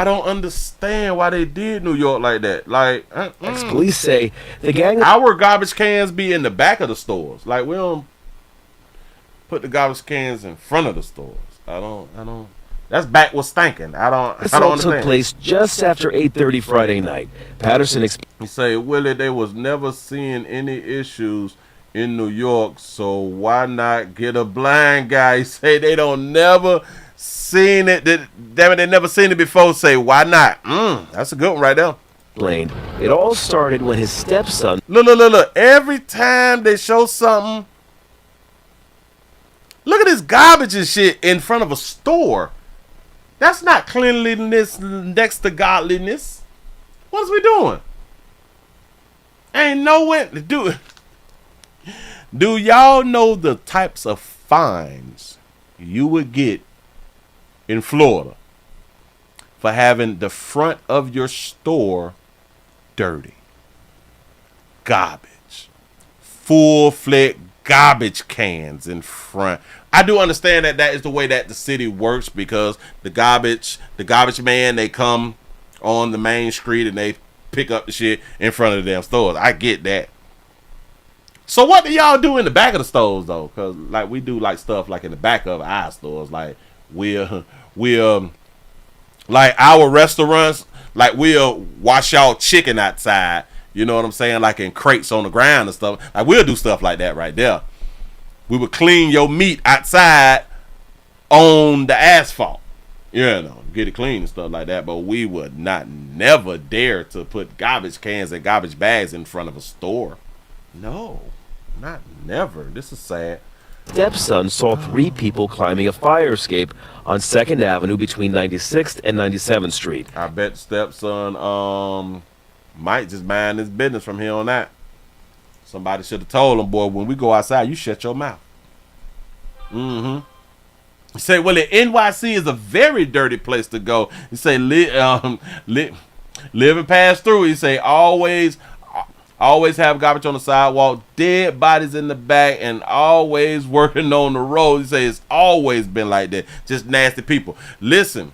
don't understand why they did New York like that. Like,
Police say the gang.
Our garbage cans be in the back of the stores. Like, we don't put the garbage cans in front of the stores. I don't. That's backwards thinking. I don't understand.
Took place just after 8:30 Friday night. Patterson
He say, Willie, they was never seeing any issues in New York, so why not get a blind guy? He say they don't never seen it. Damn it, they never seen it before. Say, why not? That's a good one right there.
Explained. It all started when his stepson.
Look. Every time they show something, look at this garbage and shit in front of a store. That's not cleanliness next to godliness. What is we doing? Ain't no way to do it. Do y'all know the types of fines you would get in Florida for having the front of your store dirty? Garbage. Full-fledged garbage cans in front. I do understand that is the way that the city works because the garbage man, they come on the main street and they pick up the shit in front of the damn stores. I get that. So what do y'all do in the back of the stores though? Cause like we do like stuff like in the back of our stores, like we'll like our restaurants, like we'll wash y'all chicken outside. You know what I'm saying? Like in crates on the ground and stuff. Like we'll do stuff like that right there. We would clean your meat outside on the asphalt. You know, get it clean and stuff like that. But we would never dare to put garbage cans and garbage bags in front of a store. No, not never. This is sad.
Stepson saw 3 people climbing a fire escape on 2nd Avenue between 96th and 97th Street.
I bet stepson might just mind his business from here on out. Somebody should have told him, boy, when we go outside, you shut your mouth. You say, well, the NYC is a very dirty place to go. You say, live and pass through. You say, always have garbage on the sidewalk, dead bodies in the back, and always working on the road. You say it's always been like that. Just nasty people. Listen,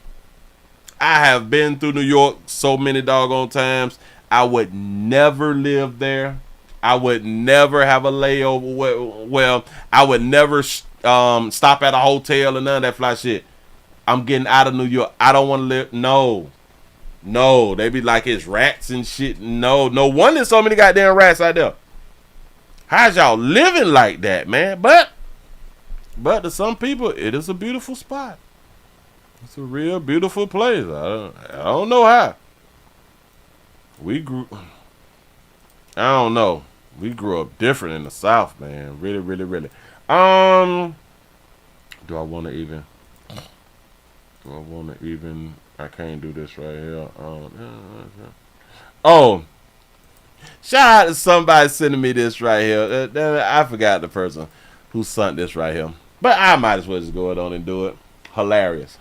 I have been through New York so many doggone times. I would never live there. I would never have a layover. Well, I would never stop at a hotel and none of that fly shit. I'm getting out of New York. I don't want to live. No, they be like it's rats and shit. No wonder there's so many goddamn rats out there. How's y'all living like that, man? But to some people, it is a beautiful spot. It's a real beautiful place. I don't know how. I don't know. We grew up different in the South, man. Really, really, really. Do I want to even? I can't do this right here. Oh, shout out to somebody sending me this right here. I forgot the person who sent this right here, but I might as well just go on and do it. Hilarious.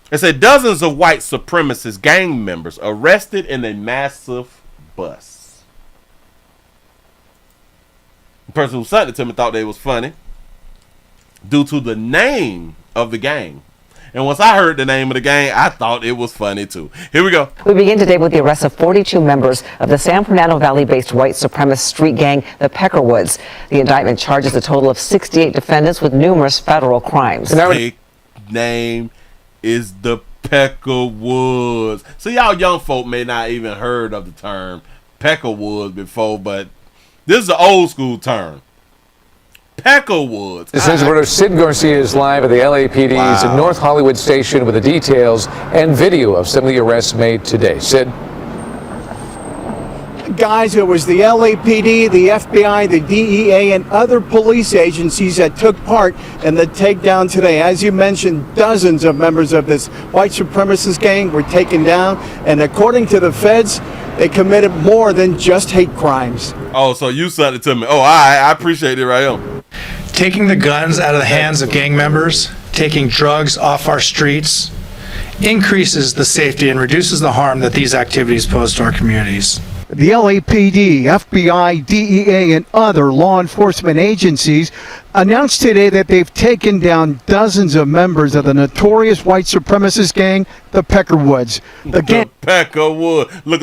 It said dozens of white supremacist gang members arrested in a massive bus. The person who sent it to me thought they was funny due to the name of the gang. And once I heard the name of the gang, I thought it was funny too. Here we go.
We begin today with the arrest of 42 members of the San Fernando Valley-based white supremacist street gang, the Peckerwoods. The indictment charges a total of 68 defendants with numerous federal crimes.
The name is the Peckerwoods. So y'all young folk may not even heard of the term Peckerwoods before, but this is an old school term. Peckerwoods.
This is where Sid Garcia is live at the LAPD's North Hollywood station with the details and video of some of the arrests made today. Sid?
Guys, it was the LAPD, the FBI, the DEA, and other police agencies that took part in the takedown today. As you mentioned, dozens of members of this white supremacist gang were taken down, and according to the feds, they committed more than just hate crimes.
Oh, so you sent it to me. Oh, I appreciate it right here.
Taking the guns out of the hands of gang members, taking drugs off our streets, increases the safety and reduces the harm that these activities pose to our communities.
The LAPD, FBI, DEA, and other law enforcement agencies announced today that they've taken down dozens of members of the notorious white supremacist gang, the Peckerwoods. The gang
Peckerwood. Look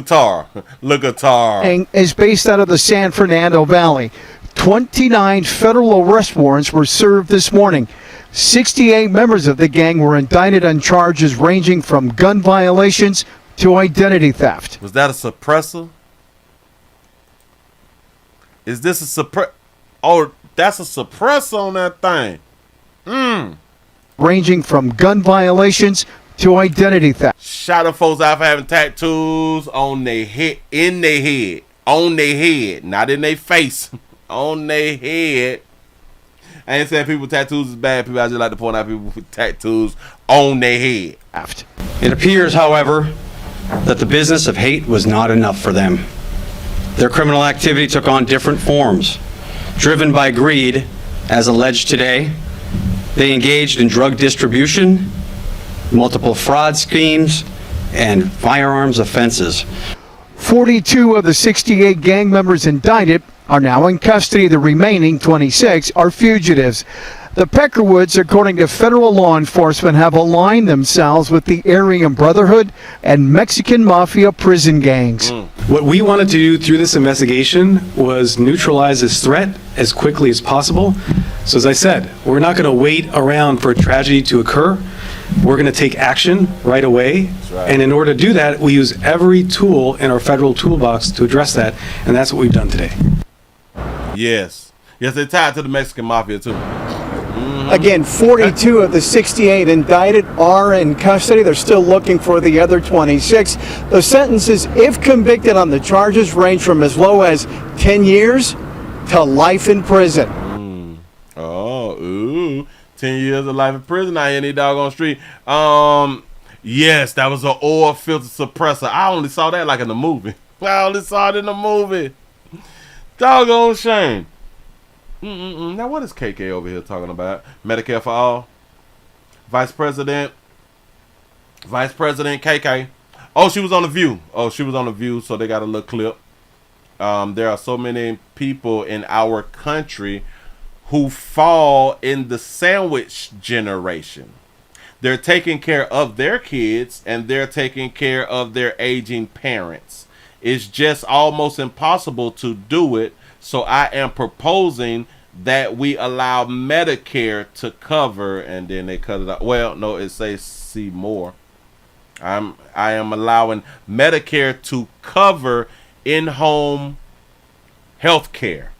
at tar.
Is based out of the San Fernando Valley. 29 federal arrest warrants were served this morning. 68 members of the gang were indicted on charges ranging from gun violations to identity theft.
Was that a suppressor? Is this a suppressor? Oh, that's a suppressor on that thing.
Ranging from gun violations to identity theft.
Shot of folks out for having tattoos on their head, on their head, not in their face, on their head. I ain't saying people with tattoos is bad. People, I just like to point out people with tattoos on their head.
It appears, however, that the business of hate was not enough for them. Their criminal activity took on different forms. Driven by greed, as alleged today, they engaged in drug distribution, multiple fraud schemes, and firearms offenses.
42 of the 68 gang members indicted are now in custody. The remaining 26 are fugitives. The Peckerwoods, according to federal law enforcement, have aligned themselves with the Aryan Brotherhood and Mexican Mafia prison gangs.
What we wanted to do through this investigation was neutralize this threat as quickly as possible. So as I said, we're not going to wait around for a tragedy to occur. We're going to take action right away. Right. And in order to do that, we use every tool in our federal toolbox to address that. And that's what we've done today.
Yes. Yes, they're tied to the Mexican Mafia, too.
Again, 42 of the 68 indicted are in custody. They're still looking for the other 26. The sentences, if convicted on the charges, range from as low as 10 years to life in prison.
Oh, ooh. 10 years of life in prison out here in the doggone street. Yes, that was an oil filter suppressor. I only saw that like in the movie. I only saw it in the movie. Doggone shame. Now, what is KK over here talking about? Medicare for all? Vice President KK. Oh, she was on The View. So they got a little clip. There are so many people in our country who fall in the sandwich generation. They're taking care of their kids and they're taking care of their aging parents. It's just almost impossible to do it. So I am proposing that we allow Medicare to cover, and then they cut it out. Well, no, it says see more. I am allowing Medicare to cover in-home health care.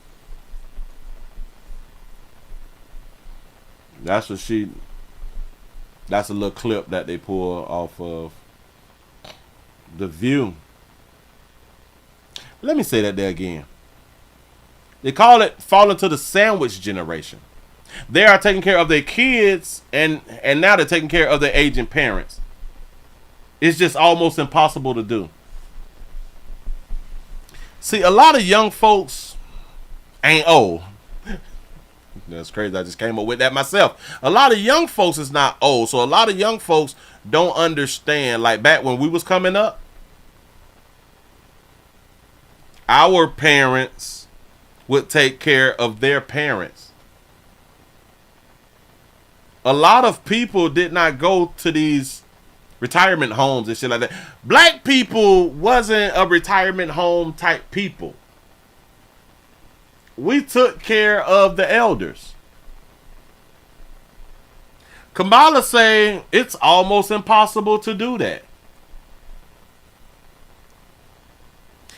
That's a little clip that they pull off of The View. Let me say that there again. They call it falling to the sandwich generation. They are taking care of their kids, and now they're taking care of their aging parents. It's just almost impossible to do. See, a lot of young folks ain't old. That's crazy. I just came up with that myself. A lot of young folks is not old. So a lot of young folks don't understand. Like back when we was coming up, our parents would take care of their parents. A lot of people did not go to these retirement homes and shit like that. Black people wasn't a retirement home type people. We took care of the elders. Kamala say it's almost impossible to do that.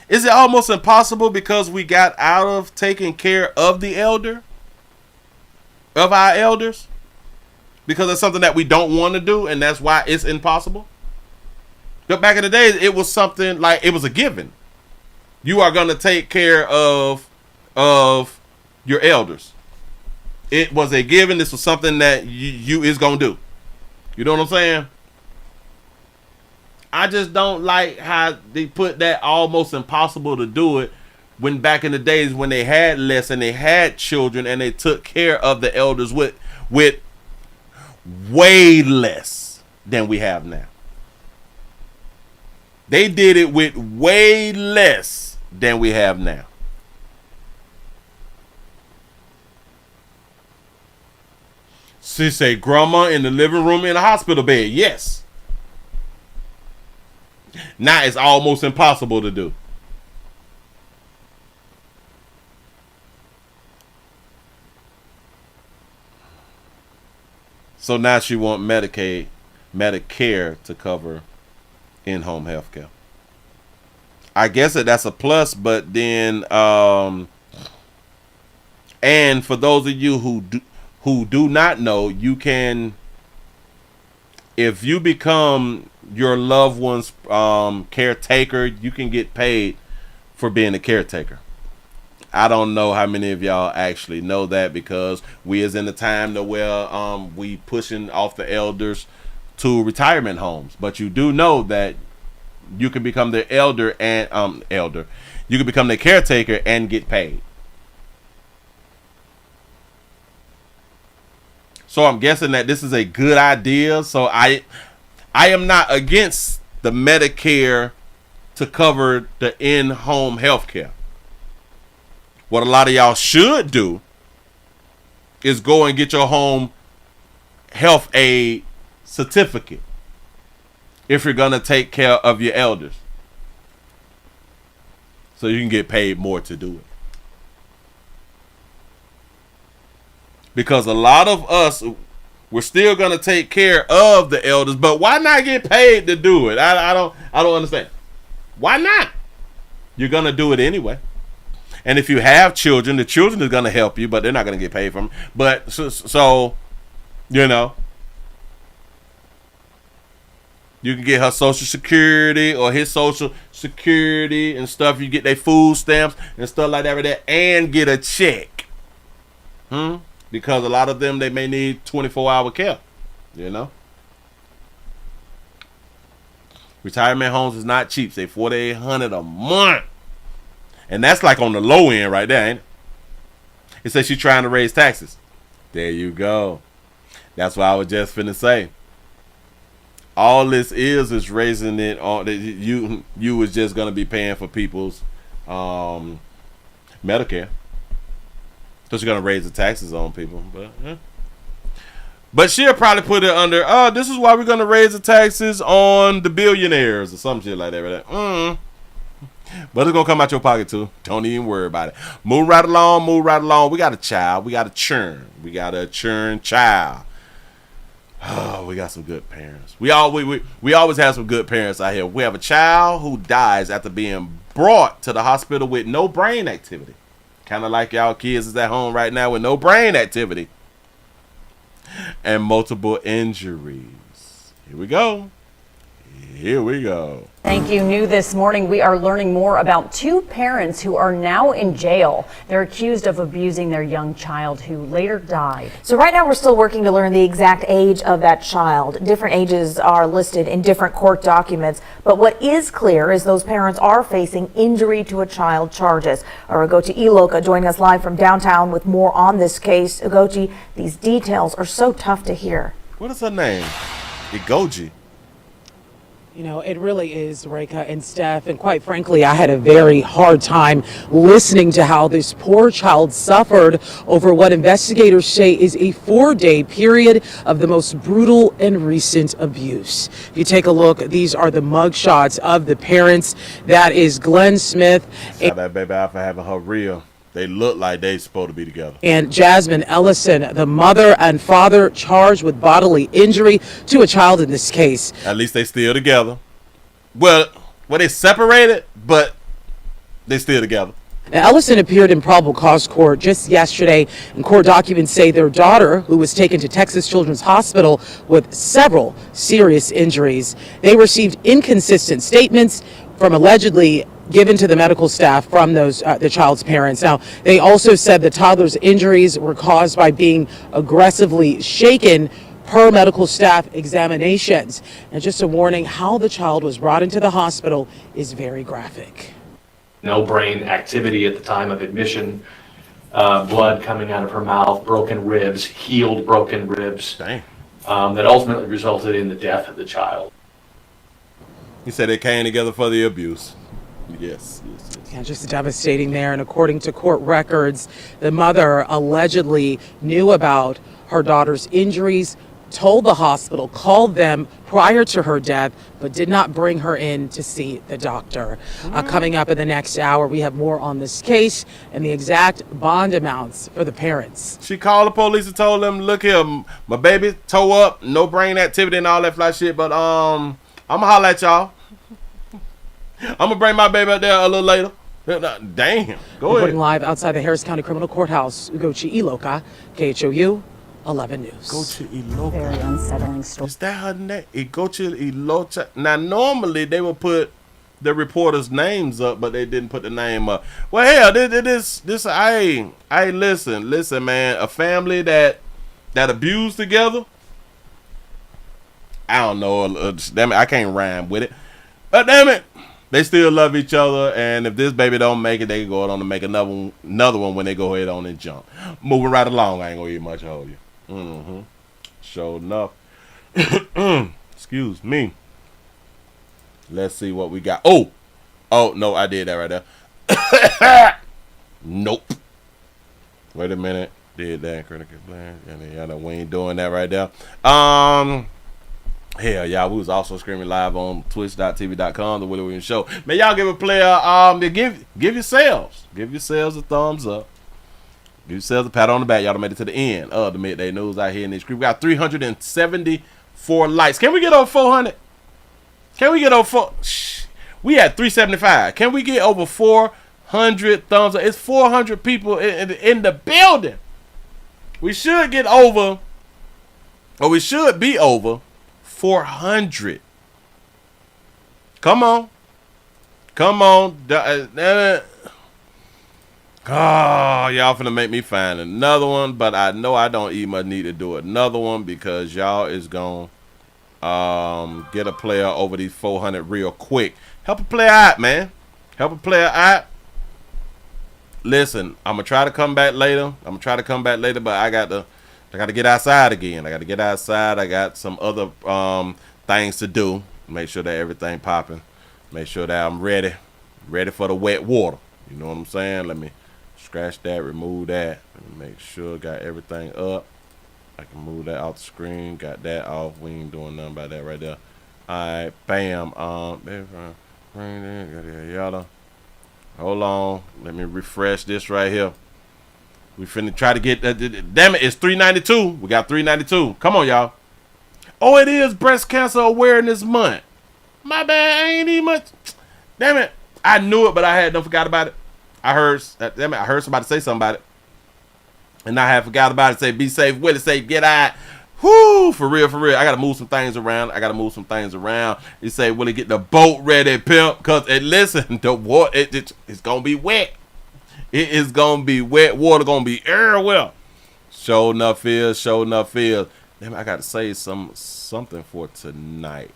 Is it almost impossible because we got out of taking care of the elder? Of our elders? Because it's something that we don't want to do and that's why it's impossible? But back in the days, it was something like it was a given. You are going to take care of your elders. It was a given. This was something that you is going to do. You know what I'm saying? I just don't like how they put that almost impossible to do it when back in the days when they had less and they had children and they took care of the elders with way less than we have now. They did it with way less than we have now. She say grandma in the living room in a hospital bed. Yes. Now it's almost impossible to do. So now she want Medicare to cover in-home health care. I guess that's a plus, but then and for those of you who do not know, you can, if you become your loved one's caretaker, you can get paid for being a caretaker. I don't know how many of y'all actually know that because we is in the time to where we pushing off the elders to retirement homes. But you do know that you can become the elder and you can become the caretaker and get paid. So I'm guessing that this is a good idea. So I am not against the Medicare to cover the in-home health care. what a lot of y'all should do is go and get your home health aid certificate if you're going to take care of your elders, so you can get paid more to do it. Because a lot of us, we're still going to take care of the elders, but why not get paid to do it? I don't understand. Why not? You're going to do it anyway. And if you have children, the children is going to help you, but they're not going to get paid from them. But so, you know, you can get her Social Security or his Social Security and stuff. You get their food stamps and stuff like that, and get a check. Because a lot of them, they may need 24-hour care, you know. Retirement homes is not cheap. Say $4,800 a month. And that's like on the low end right there, ain't it? It says she's trying to raise taxes. There you go. That's what I was just finna say. All this is raising it on. You was just gonna be paying for people's Medicare. So she's gonna raise the taxes on people, but she'll probably put it under. Oh, this is why we're gonna raise the taxes on the billionaires or some shit like that. Right? But it's gonna come out your pocket too. Don't even worry about it. Move right along. We got a child. We got a churn child. Oh, we got some good parents. We always have some good parents out here. We have a child who dies after being brought to the hospital with no brain activity. Kind of like y'all kids is at home right now with no brain activity and multiple injuries. Here we go.
Thank you. New this morning, we are learning more about two parents who are now in jail. They're accused of abusing their young child who later died.
So right now we're still working to learn the exact age of that child. Different ages are listed in different court documents, but what is clear is those parents are facing injury to a child charges. Ugochi Iloka joining us live from downtown with more on this case. Ugochi, these details are so tough to hear.
What is her name? Igoji.
You know, it really is, Reka and Steph, and quite frankly, I had a very hard time listening to how this poor child suffered over what investigators say is a 4-day period of the most brutal and recent abuse. If you take a look, these are the mugshots of the parents. That is Glenn Smith.
That baby out for having her real. They look like they supposed to be together.
And Jasmine Ellison, the mother and father charged with bodily injury to a child in this case.
At least they still together. Well, they separated, but they still together.
Now, Ellison appeared in probable cause court just yesterday, and court documents say their daughter, who was taken to Texas Children's Hospital with several serious injuries, they received inconsistent statements from allegedly given to the medical staff from those the child's parents. Now, they also said the toddler's injuries were caused by being aggressively shaken per medical staff examinations. And just a warning, how the child was brought into the hospital is very graphic.
No brain activity at the time of admission, blood coming out of her mouth, broken ribs, healed broken ribs.
Dang.
That ultimately resulted in the death of the child.
He said they came together for the abuse. Yes.
Yeah, just devastating there. And according to court records, the mother allegedly knew about her daughter's injuries, told the hospital, called them prior to her death, but did not bring her in to see the doctor. Coming up in the next hour, we have more on this case and the exact bond amounts for the parents.
She called the police and told them, look here, my baby toe up, no brain activity and all that fly shit, but I'm gonna holler at y'all. I'm gonna bring my baby out there a little later. Damn. Go
Reporting
ahead.
live outside the Harris County Criminal Courthouse, Ugochi Iloka, KHOU 11 News.
Ugochi Iloka.
Very unsettling story.
Is that her name? Ugochi Iloka. Now, normally they would put the reporters' names up, but they didn't put the name up. Well, hell, listen, man. A family that abused together. I don't know. Damn it, I can't rhyme with it. But damn it, they still love each other. And if this baby don't make it, they can go on to make another one when they go ahead on and jump. Moving right along, I ain't gonna eat much of you. Sure enough. Excuse me. Let's see what we got. Oh no, I did that right there. Nope. Wait a minute. Did that critical plan? Yeah, we ain't doing that right there. Hell, y'all, we was also screaming live on twitch.tv.com, the Willie Williams Show. Man, y'all give a player, give yourselves a thumbs up. Give yourselves a pat on the back. Y'all done made it to the end of the Midday News out here in this group. We got 374 likes. Can we get over 400? Can we get over 4? We at 375. Can we get over 400 thumbs up? It's 400 people in the building. We should get over, or we should be over 400. Come on. Oh, y'all finna make me find another one, but I know I don't even much need to do another one because y'all is gonna get a player over these 400 real quick. Help a player out, man. Help a player out. Listen, I'm gonna try to come back later. But I got to get outside again. I got some other things to do. Make sure that everything popping. Make sure that I'm ready for the wet water. You know what I'm saying? Let me scratch that, remove that. Let me make sure got everything up. I can move that off the screen. Got that off. We ain't doing nothing about that right there. Alright, bam. Hold on. Let me refresh this right here. We finna try to get damn it, it's 392. We got 392. Come on, y'all. Oh, it is Breast Cancer Awareness Month. My bad, I ain't even much. Damn it. I knew it, but I don't forgot about it. I heard somebody say something about it. And I had forgot about it. Say, be safe, Willie. Say, get out. Whoo, for real. I gotta move some things around. You say, Willie, get the boat ready, pimp. Cause listen, the water, it's gonna be wet. It is gonna be wet. Water gonna be everywhere. Sure enough is. Damn, I gotta say something for tonight.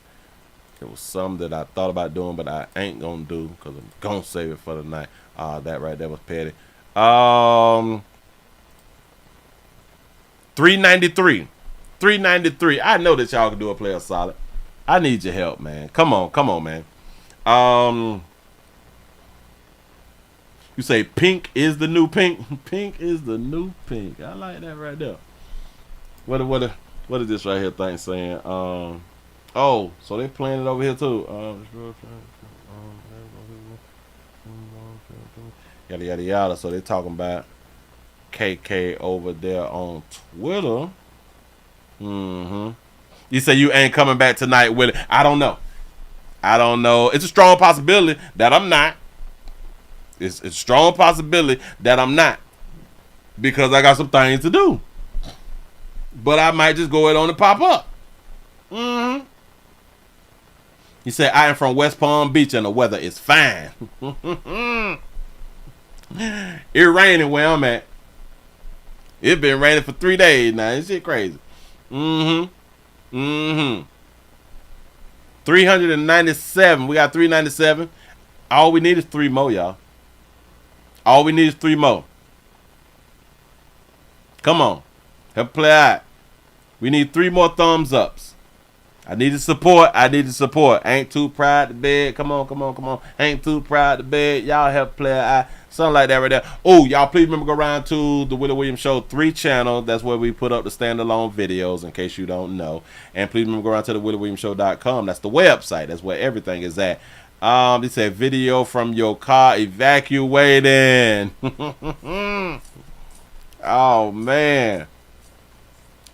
There was some that I thought about doing, but I ain't gonna do because I'm gonna save it for the night. That right there was petty. 393. I know that y'all can do a player solid. I need your help, man. Come on, man. You say pink is the new pink. Pink is the new pink. I like that right there. What is this right here thing saying? Oh, so they playing it over here too. Yada yada yada. So they talking about KK over there on Twitter. You say you ain't coming back tonight, Willie. I don't know. It's a strong possibility that I'm not. It's a strong possibility that I'm not. Because I got some things to do. But I might just go ahead on and pop up. You say I am from West Palm Beach and the weather is fine. It raining where I'm at. It been raining for 3 days now. This shit crazy. 397. We got 397. All we need is 3 more, y'all. All we need is 3 more. Come on. Help play out. We need 3 more thumbs ups. I need the support. Ain't too proud to bed. Come on. Ain't too proud to bed. Y'all help play out. Something like that right there. Oh, y'all please remember go around to the Willie Williams Show 3 channel. That's where we put up the standalone videos in case you don't know. And please remember go around to the WillieWilliamsShow.com. That's the website. That's where everything is at. They said video from your car evacuating. Oh man.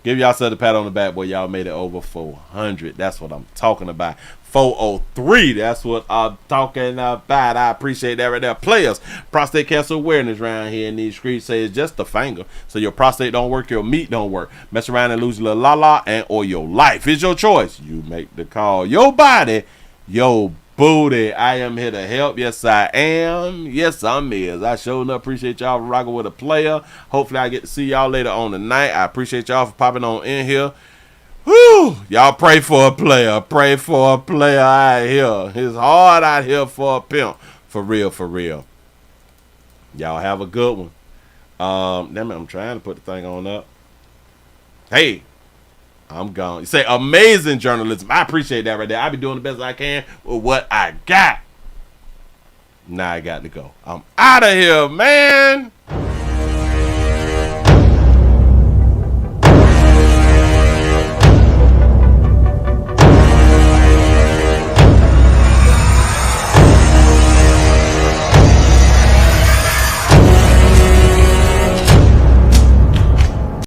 Give y'all a pat on the back, boy. Y'all made it over 400. That's what I'm talking about. 403. That's what I'm talking about. I appreciate that right there. Players, prostate cancer awareness around here in these streets say it's just a finger. So your prostate don't work, your meat don't work. Mess around and lose your little la-la and or your life. It's your choice. You make the call. Your body, your booty. I am here to help. Yes, I am. Yes, I'm is. I sure enough appreciate y'all for rocking with a player. Hopefully I get to see y'all later on tonight. I appreciate y'all for popping on in here. Whew. Y'all pray for a player. Pray for a player out here. It's hard out here for a pimp. For real. Y'all have a good one. Damn it, I'm trying to put the thing on up. Hey, I'm gone. You say amazing journalism. I appreciate that right there. I be doing the best I can with what I got. Now I got to go. I'm out of here, man.